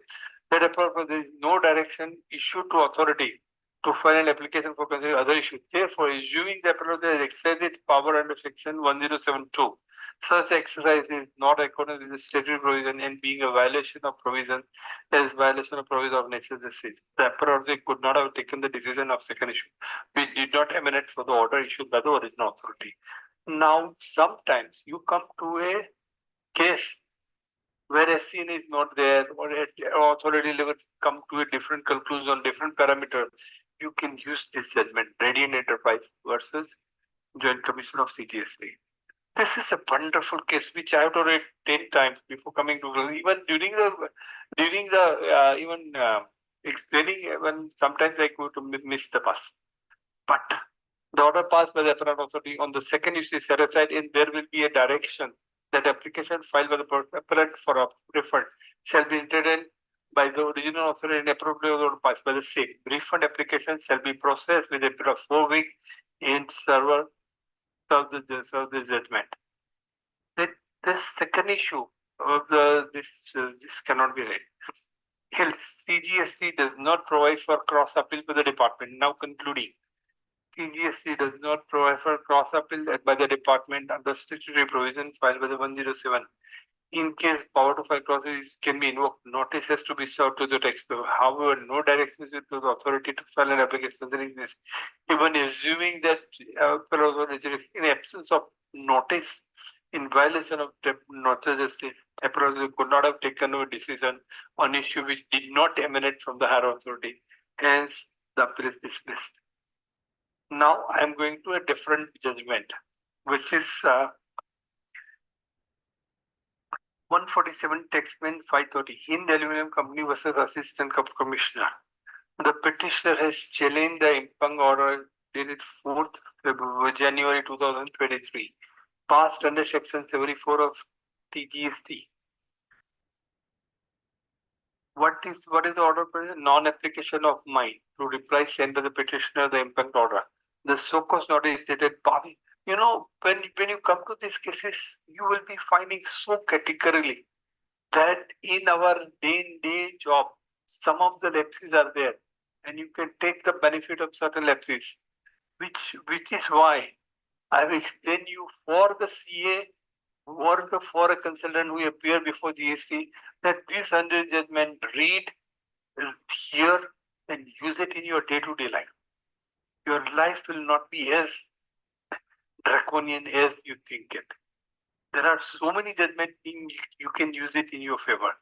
Speaker 1: That appellate there is no direction issued to authority to file an application for considering other issues. Therefore, assuming the appellate authority exceeds its power under section 1072, such exercise is not according with the statutory provision and being a violation of provision as violation of provision of natural justice. The appellate could not have taken the decision of second issue, which did not emanate from the order issued by the original authority. Now, sometimes you come to a case where SCN is not there or at authority level come to a different conclusion, different parameter, you can use this judgment, Radiant Enterprise versus Joint Commission of CTSA. This is a wonderful case which I have to read 10 times before coming to even during the even explaining when sometimes I go to miss the bus. But the order passed by the appellate authority on the second issue is set aside and there will be a direction that application filed by the appellant for a refund shall be entered by the original authority and appropriate order passed by the same. Refund application shall be processed with a period of 4 weeks in serve the judgment. This second issue of this cannot be right. Hence, CGST does not provide for cross appeal by the department. Now concluding, CGST does not provide for cross appeal by the department under statutory provision filed by the 107. In case power to file clause can be invoked, notice has to be served to the taxpayer. However, no direction is to the authority to file an application. Even assuming that in absence of notice, in violation of natural justice, appellate could not have taken a decision on issue which did not emanate from the higher authority. Hence, the appeal is dismissed. Now I am going to a different judgment, which is 147 Taxman 530 Hind Aluminum Company versus Assistant Commissioner. The petitioner has challenged the impugned order dated 4th January 2023, passed under Section 74 of TGST. What is the order? Non-application of mine to reply sent by the petitioner the impugned order. The so-called notice dated Bobby. You know, when you come to these cases, you will be finding so categorically that in our day-to-day job, some of the lapses are there, and you can take the benefit of certain lapses, which is why I have explained you for the CA or for a consultant who appear before GST that this under judgment read, hear, and use it in your day-to-day life. Your life will not be as draconian as you think it. There are so many judgment things you can use it in your favor.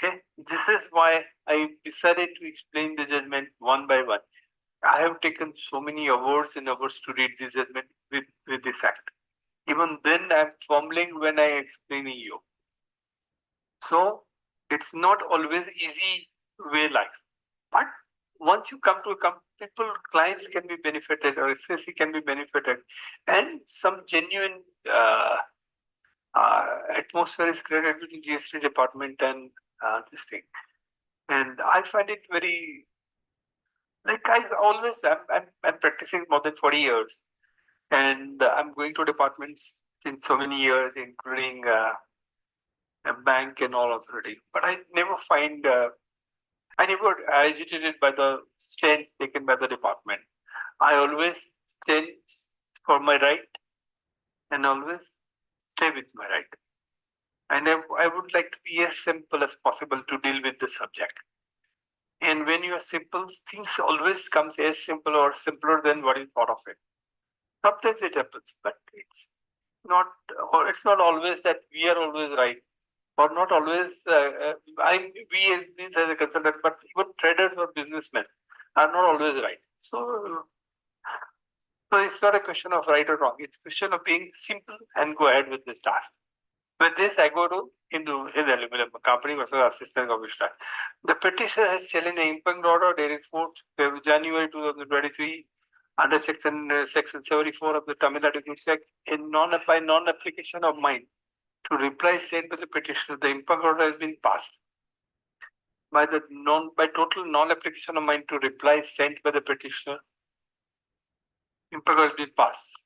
Speaker 1: Okay, this is why I decided to explain the judgment one by one. I have taken so many hours and hours to read this judgment with this act. Even then, I'm fumbling when I explaining you. So it's not always easy way life, but once you come to a clients can be benefited or SSC can be benefited, and some genuine atmosphere is created between GST department and this thing. And I find it very, like I always, I'm practicing more than 40 years and I'm going to departments in so many years, including a bank and all authority. But I never find, I never agitated by the stand taken by the department. I always stand for my right and always stay with my right. And I would like to be as simple as possible to deal with the subject. And when you are simple, things always comes as simple or simpler than what you thought of it. Sometimes it happens, but it's not always that we are always right, or not always. We means as a consultant, but even traders or businessmen are not always right. So it's not a question of right or wrong. It's a question of being simple and go ahead with this task. With this, I go to Hindu Aluminum Company versus Assistant Commissioner. The petitioner has challenged the impugned order dated 4th January 2023 under section 74 of the Tamil Nadu Act, by non-application of mine to reply sent by the petitioner, the impact order has been passed. By total non-application of mine to reply sent by the petitioner, impact order has been passed.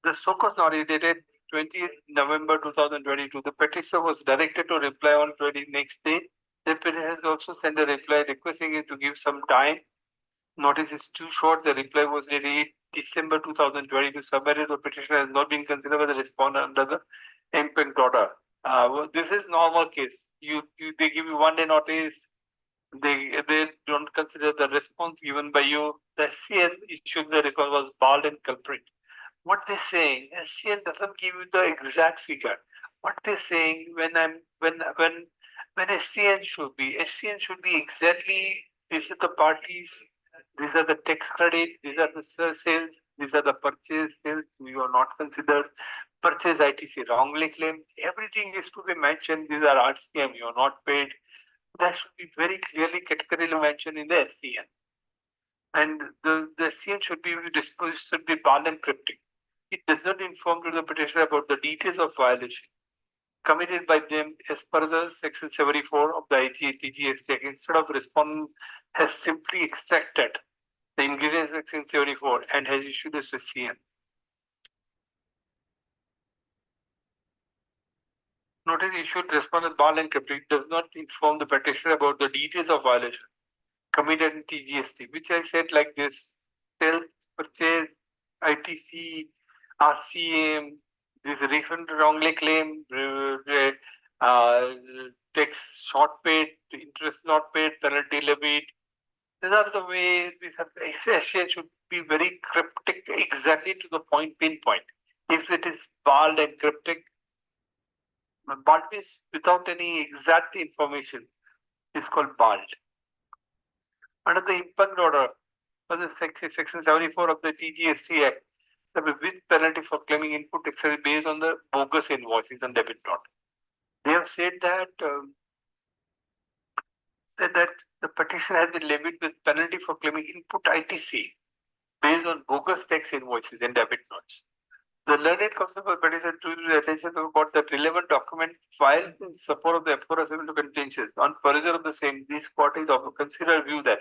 Speaker 1: The so-called notice dated 20th November 2022, the petitioner was directed to reply on next day. The petitioner has also sent a reply requesting him to give some time. Notice is too short. The reply was dated December 2022. Submitted the petition has not been considered by the respondent under the impact order. This is normal case. They give you 1 day notice. They don't consider the response given by you. The SCN issued the record was bald and culprit. What they're saying, SCN doesn't give you the exact figure. What they're saying when SCN should be exactly, these are the parties, these are the tax credit, these are the sales, these are the purchase sales you are not considered, purchase ITC wrongly claimed, everything is to be mentioned. These are RCM, you are not paid. That should be very clearly categorically mentioned in the SCN. And the SCN should be bald and cryptic. It does not inform to the petitioner about the details of violation committed by them as per the section 74 of the IGST. Instead of respondent has simply extracted the ingredients section 74 and has issued a SCN. Notice issued respondent bald and cryptic does not inform the petitioner about the details of violation committed in TGST, which I said like this: sales, purchase, ITC, RCM, this refund wrongly claimed, tax short paid, interest not paid, penalty levied. These are the way SCN should be very cryptic, exactly to the point, pinpoint. If it is bald and cryptic, bald means without any exact information is called bald. Under the impact order for the section 74 of the TGST Act, with penalty for claiming input tax based on the bogus invoices and debit note. They have said that the petition has been levied with penalty for claiming input ITC based on bogus tax invoices and debit notes. The learned counsel for petition to the attention about the relevant document filed in support of the enforceable contentions. On perusal of the same, these parties of consider view that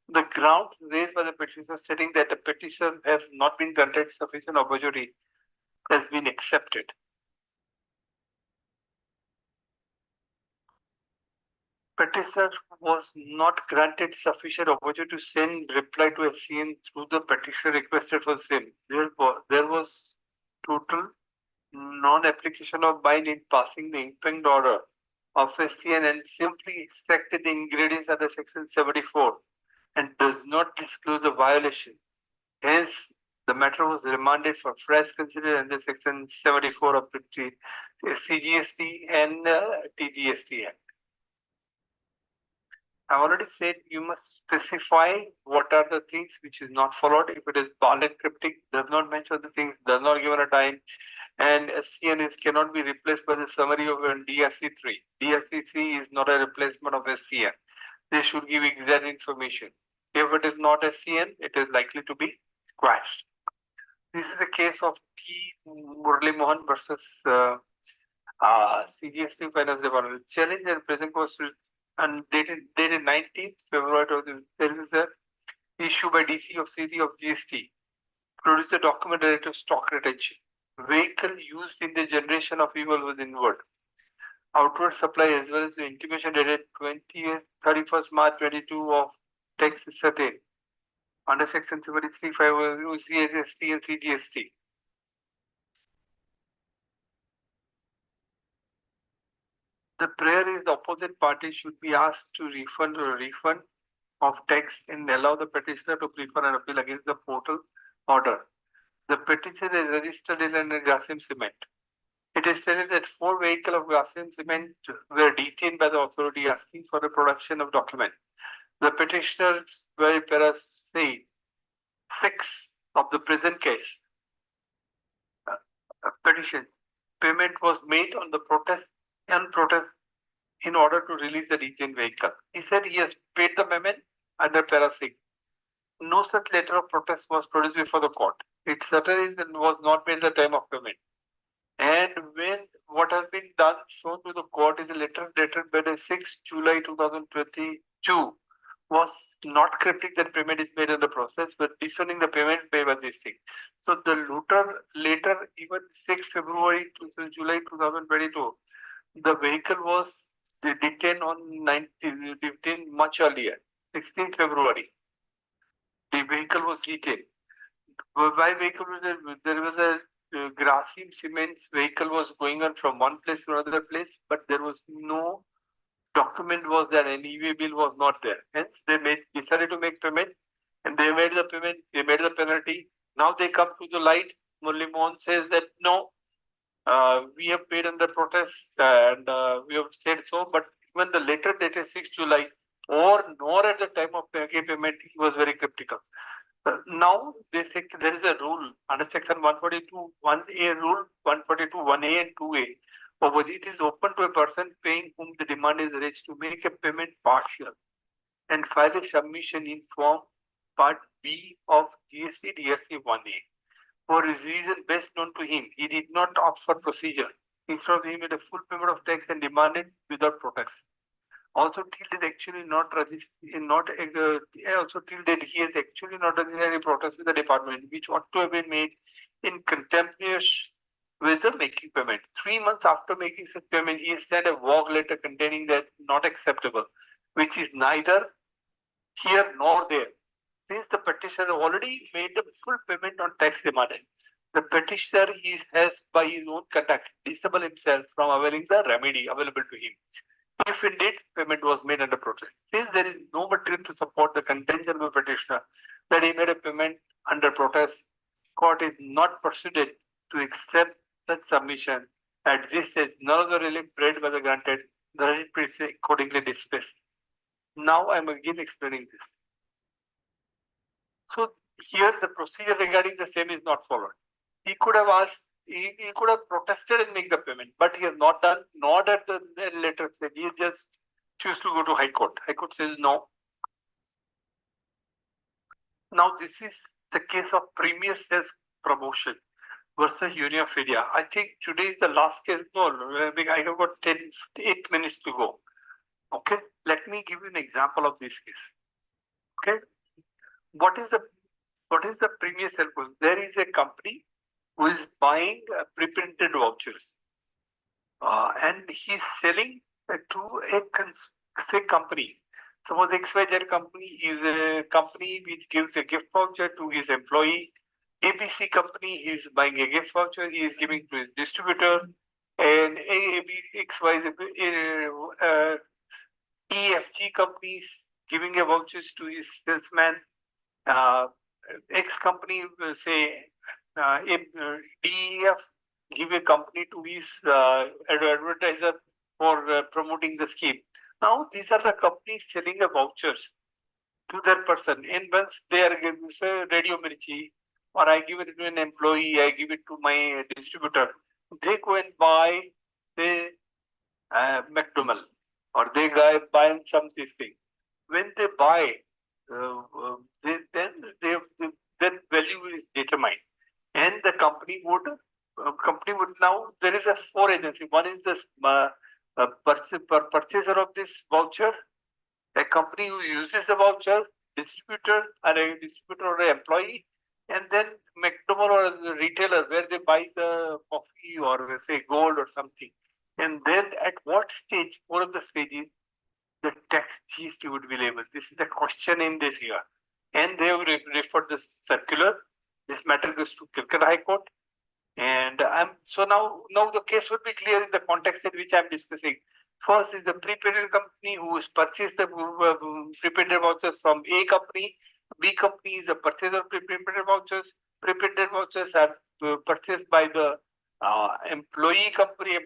Speaker 1: the ground raised by the petitioner stating that the petition has not been granted sufficient opportunity has been accepted. Petitioner was not granted sufficient opportunity to send reply to SCN through the petitioner requested for same. There was total non-application of mine in passing the impact order of SCN and simply extracted the ingredients under section 74 and does not disclose the violation. Hence, the matter was remanded for fresh consideration under section 74 of the CGST and TGST Act. I already said you must specify what are the things which is not followed. If it is bald and cryptic, does not mention the things, does not give a time, and SCN cannot be replaced by the summary of DRC3. DRC3 is not a replacement of SCN. They should give exact information. If it is not SCN, it is likely to be squashed. This is a case of T. Murali Mohan versus CGST Finance Department. Challenge and present cost and dated 19th February of the service issued by DC of City of GST. Produced a document related to stock retention. Vehicle used in the generation of evil was inward. Outward supply as well as the intimation dated 31st March 22 of tax is certain. Under section 73.5 of UCSST and CGST. The prayer is the opposite party should be asked to refund or refund of tax and allow the petitioner to prefer an appeal against the portal order. The petition is registered in Grasim Cement. It is stated that 4 vehicles of Grasim Cement were detained by the authority asking for the production of document. The petitioners were say 6 of the present case petition. Payment was made on the protest in order to release the detained vehicle. He said he has paid the payment under para 6. no such letter of protest was produced before the court. It certainly was not made at the time of payment. And when what has been done, shown to the court is a letter dated by the 6th July 2022 was not cryptic that payment is made in the process, but disowning the payment made by this thing. So the looter later, even 6th February to July 2022, the vehicle was detained on 19, much earlier, 16th February. The vehicle was detained. Why vehicle was there was a Grasim Cements vehicle was going on from one place to another place, but there was no document was there, an EV bill was not there. Hence, they decided to make payment, and they made the payment. They made the penalty. Now they come to the light. Murli Mohan says that no, we have paid under protest and we have said so, but even the letter dated 6th July or nor at the time of payment, he was very skeptical. Now they say there is a rule under section 142 1A rule 142 1A and 2A over it is open to a person paying whom the demand is raised to make a payment partial and file a submission in form part B of GST DRC 1A. For his reason best known to him, he did not opt for procedure. Instead, he made a full payment of tax and demanded without protest. Also till date actually not registered, not also till date he has actually not registered any protest with the department, which ought to have been made in contemporaneous with the making payment. 3 months after making such payment, he has sent a VOG letter containing that not acceptable, which is neither here nor there. Since the petitioner already made the full payment on tax demanded, the petitioner has by his own conduct disabled himself from availing the remedy available to him. If indeed payment was made under protest. Since there is no material to support the contention of the petitioner that he made a payment under protest, court is not persuaded to accept such submission. At this stage, none of the relief prayed was granted. The relief is accordingly dismissed. Now I am again explaining this. So here the procedure regarding the same is not followed. He could have asked, he could have protested and make the payment, but he has not done, not at the later stage. He just choose to go to High Court. High Court says no. Now this is the case of Premier Sales Promotion versus Union of India. I think today is the last case. No, I have got 8 minutes to go. Okay, let me give you an example of this case. Okay, what is the Premier Sales? There is a company who is buying pre-printed vouchers and he's selling to a say company. Suppose XYZ company is a company which gives a gift voucher to his employee. ABC company is buying a gift voucher, he is giving to his distributor, and XYZ EFG companies giving a vouchers to his salesman. X company will say DEF give a company to his advertiser for promoting the scheme. Now these are the companies selling the vouchers to their person. And once they are giving, say, Radio Mirchi, or I give it to an employee, I give it to my distributor, they go and buy, say, McDonald, or they buy some this thing. When they buy, then value is determined, and the company would now there is a 4 agency. One is this purchaser of this voucher, a company who uses the voucher, distributor or an employee, and then McDonald or the retailer where they buy the coffee or say gold or something. And then at what stage, one of the stages, the tax GST would be labeled. This is the question in this year. And they have referred the circular. This matter goes to Calcutta High Court. And so now the case would be clear in the context in which I'm discussing. First is the pre-printed company who has purchased the pre-printed vouchers from A company. B company is a purchaser of pre-printed vouchers. Pre-printed vouchers are purchased by the employee company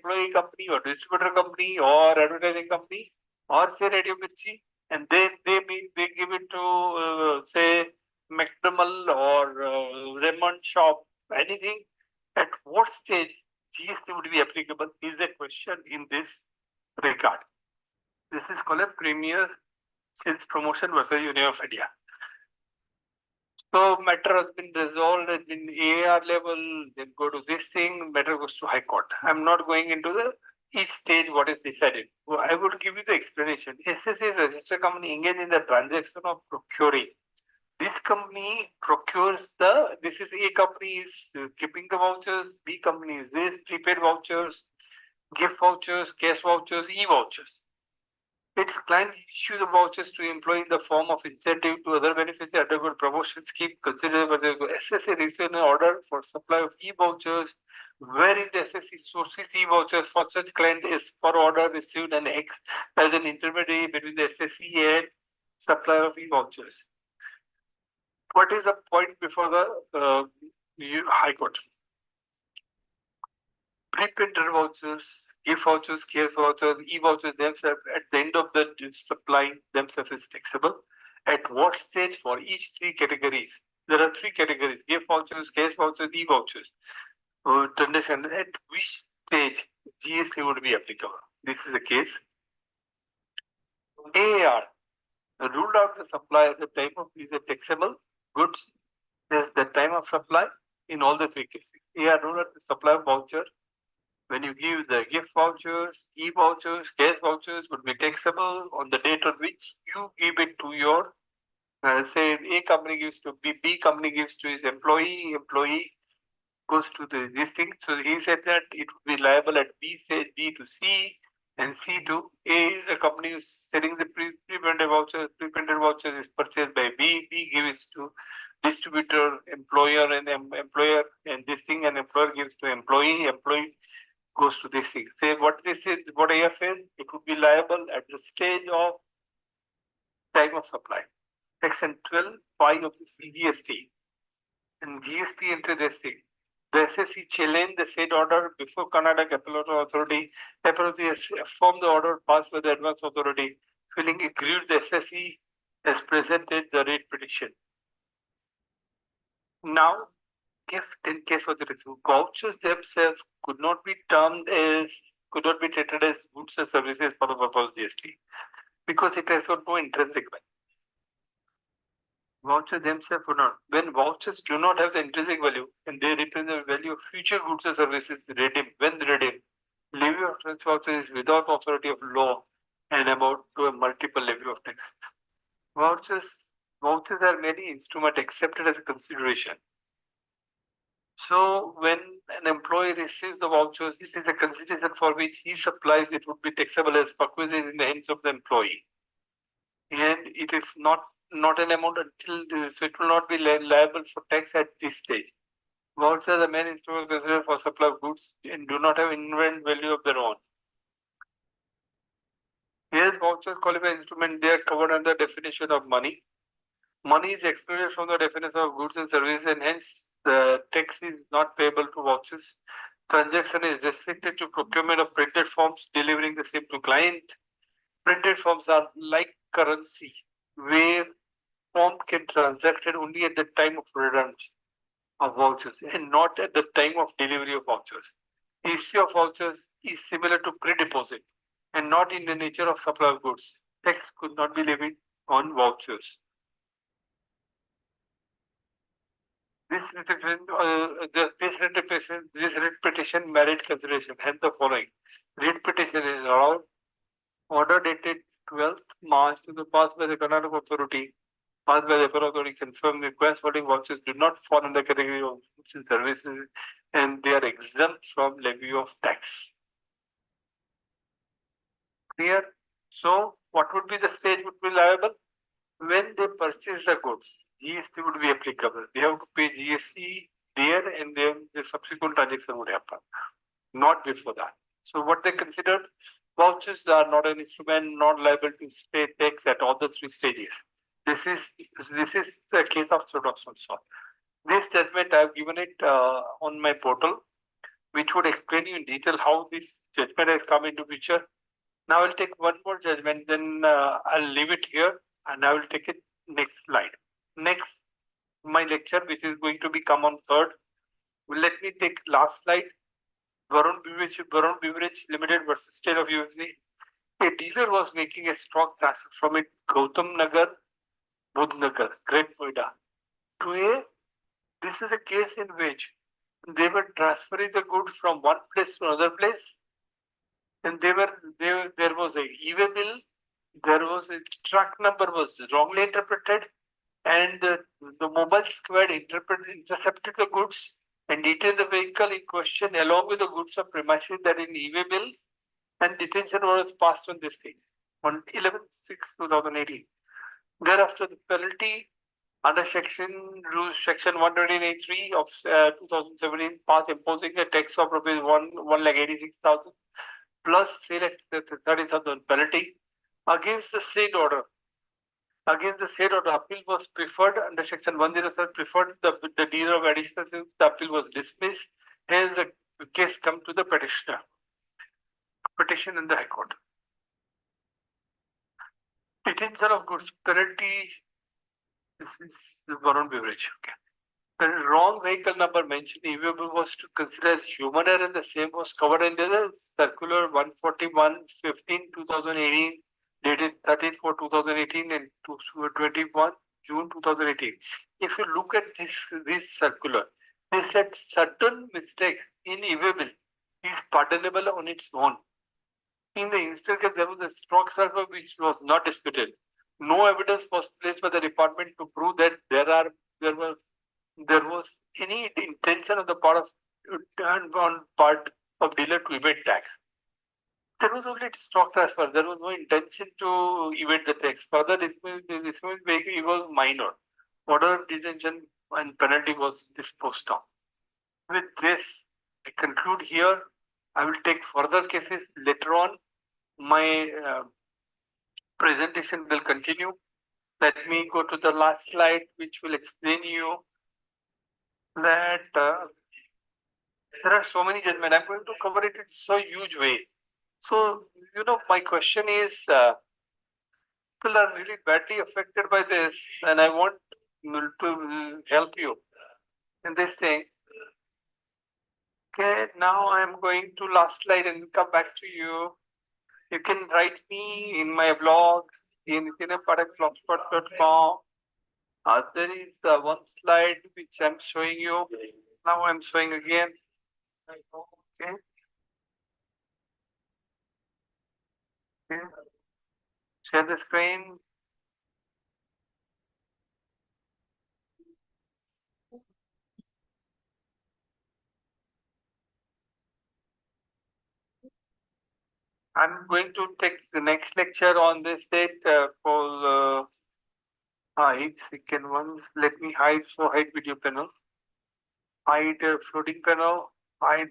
Speaker 1: or distributor company or advertising company or say Radio Mirchi, and they give it to say McDonald or Raymond Shop, anything. At what stage GST would be applicable is the question in this regard. This is called a Premier Sales Promotion versus Union of India. So matter has been resolved at in AR level, then go to this thing, matter goes to High Court. I'm not going into the each stage what is decided. So I would give you the explanation. SSA registered company engaged in the transaction of procuring. This company procures this is A company is keeping the vouchers, B company is this, prepaid vouchers, gift vouchers, cash vouchers, e-vouchers. Its client issue the vouchers to employee in the form of incentive to other beneficiaries undergo promotion scheme considered by the SSA received an order for supply of e-vouchers wherein the SSC sources e-vouchers for such client is for order received and X as an intermediary between the SSC and supplier of e-vouchers. What is the point before the High Court? Pre-printed vouchers, gift vouchers, cash vouchers, e-vouchers themselves at the end of the supply themselves is taxable. At what stage for each three categories? There are three categories: gift vouchers, cash vouchers, e-vouchers. To understand at which stage GST would be applicable. This is the case. AAR ruled out the supply at the time of these taxable goods. There's the time of supply in all the three cases. AAR ruled out the supply of voucher. When you give the gift vouchers, e-vouchers, cash vouchers would be taxable on the date on which you give it to your, say, A company gives to B company gives to his employee goes to this thing. So he said that it would be liable at B stage, B to C, and C to A is the company who's selling the pre-printed vouchers. Pre-printed vouchers is purchased by B. B gives to distributor, employer, and employer, and this thing, and employer gives to employee. Employee goes to this thing. Say what this is, what AR says, it would be liable at the stage of time of supply. Section 12(5) of the GST and GST into this thing. The SSC challenged the said order before Karnataka Appellate Authority. Appellate affirmed the order passed by the advance authority, feeling aggrieved the SSC has presented the rate petition. Now, if in case of the vouchers themselves could not be treated as goods or services for the purpose of GST because it has got no intrinsic value. Vouchers themselves would not. When vouchers do not have the intrinsic value and they represent the value of future goods or services redeemed, when redeemed, levy of such vouchers is without authority of law and about to a multiple levy of taxes. Vouchers are merely instrument accepted as a consideration. So when an employee receives the vouchers, it is a consideration for which he supplies, it would be taxable as perquisite in the hands of the employee. And it is not an amount until so it will not be liable for tax at this stage. Vouchers are main instrument considered for supply of goods and do not have inherent value of their own. Yes, vouchers qualify instrument, they are covered under the definition of money. Money is excluded from the definition of goods and services, and hence the tax is not payable to vouchers. Transaction is restricted to procurement of printed forms, delivering the same to client. Printed forms are like currency, where form can transacted only at the time of redemption of vouchers and not at the time of delivery of vouchers. Issue of vouchers is similar to pre-deposit and not in the nature of supply of goods. Tax could not be levied on vouchers. This writ petition merit consideration. Hence the following. Writ petition is allowed. Order dated 12th March to be passed by the Karnataka authority. Passed by the authority confirmed request voting vouchers do not fall in the category of goods and services and they are exempt from levy of tax. Clear? So what would be the stage would be liable? When they purchase the goods, GST would be applicable. They have to pay GST there and then the subsequent transaction would happen, not before that. So what they considered, vouchers are not an instrument, not liable to pay tax at all the three stages. This is the case of Sodox also. This judgment I have given it on my portal, which would explain you in detail how this judgment has come into picture. Now I'll take one more judgment, then I'll leave it here and I will take it next slide. Next, my lecture, which is going to be come on 3rd. Let me take last slide. Varun Beverage Limited versus State of USA. A dealer was making a stock transfer from it Gautam Nagar, Budhnagar, Great Noida. To A, this is a case in which they were transferring the goods from one place to another place, and there was a e-way bill, there was a truck number was wrongly interpreted, and the mobile squad intercepted the goods and detained the vehicle in question along with the goods of premises that in e-way bill, and detention was passed on this thing on 11/6/2018. Thereafter, the penalty under section 129(3) of 2017 passed, imposing a tax of rupees 1,86,000 plus 3,30,000 penalty against the said order. Against the said order, appeal was preferred under section 107 preferred the deed of additional sins. The appeal was dismissed. Hence, the case come to the petitioner. Petition in the High Court. Detention of goods penalty. This is the Varun beverage. Okay. The wrong vehicle number mentioned EVB was to consider as human error, and the same was covered in the circular 141/15/2018 dated 13/4/2018 and 21 June 2018. If you look at this circular, they said certain mistakes in EVB is pardonable on its own. In the instant case, there was a strong circle which was not disputed. No evidence was placed by the department to prove that there was any intention on the part of dealer to evade tax. There was only stock transfer. There was no intention to evade the tax. Further, this vehicle was minor. Order detention and penalty was disposed of. With this, I conclude here. I will take further cases later on. My presentation will continue. Let me go to the last slide, which will explain you that there are so many judgments. I'm going to cover it in so huge way. So, my question is, people are really badly affected by this, and I want to help you in this thing. Okay, now I'm going to last slide and come back to you. You can write me in my blog in blogspot.com. There is one slide which I'm showing you. Now I'm showing again. Okay. Okay. Share the screen. I'm going to take the next lecture on this date for hide. Second one, let me hide. So hide video panel, hide floating panel, hide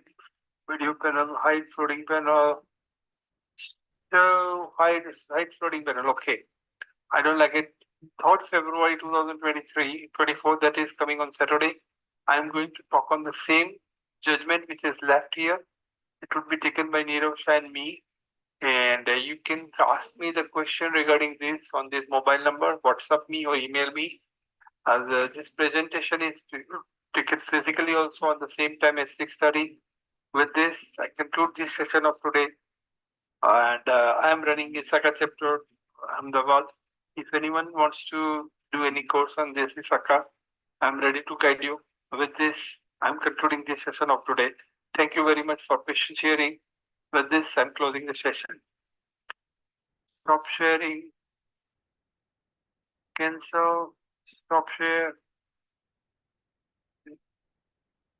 Speaker 1: video panel, hide floating panel. So hide floating panel. Okay, I don't like it. 3rd February 2023, 24. That is coming on Saturday. I'm going to talk on the same judgment which is left here. It would be taken by Nirav Shah and me. And you can ask me the question regarding this on this mobile number, WhatsApp me or email me. As this presentation is taken physically also on the same time as 6:30. With this, I conclude this session of today. And I am running Isaka chapter Ahmedabad. If anyone wants to do any course on this Isaka, I'm ready to guide you. With this, I'm concluding this session of today. Thank you very much for patient sharing. With this, I'm closing the session. Stop sharing. Cancel. Stop share.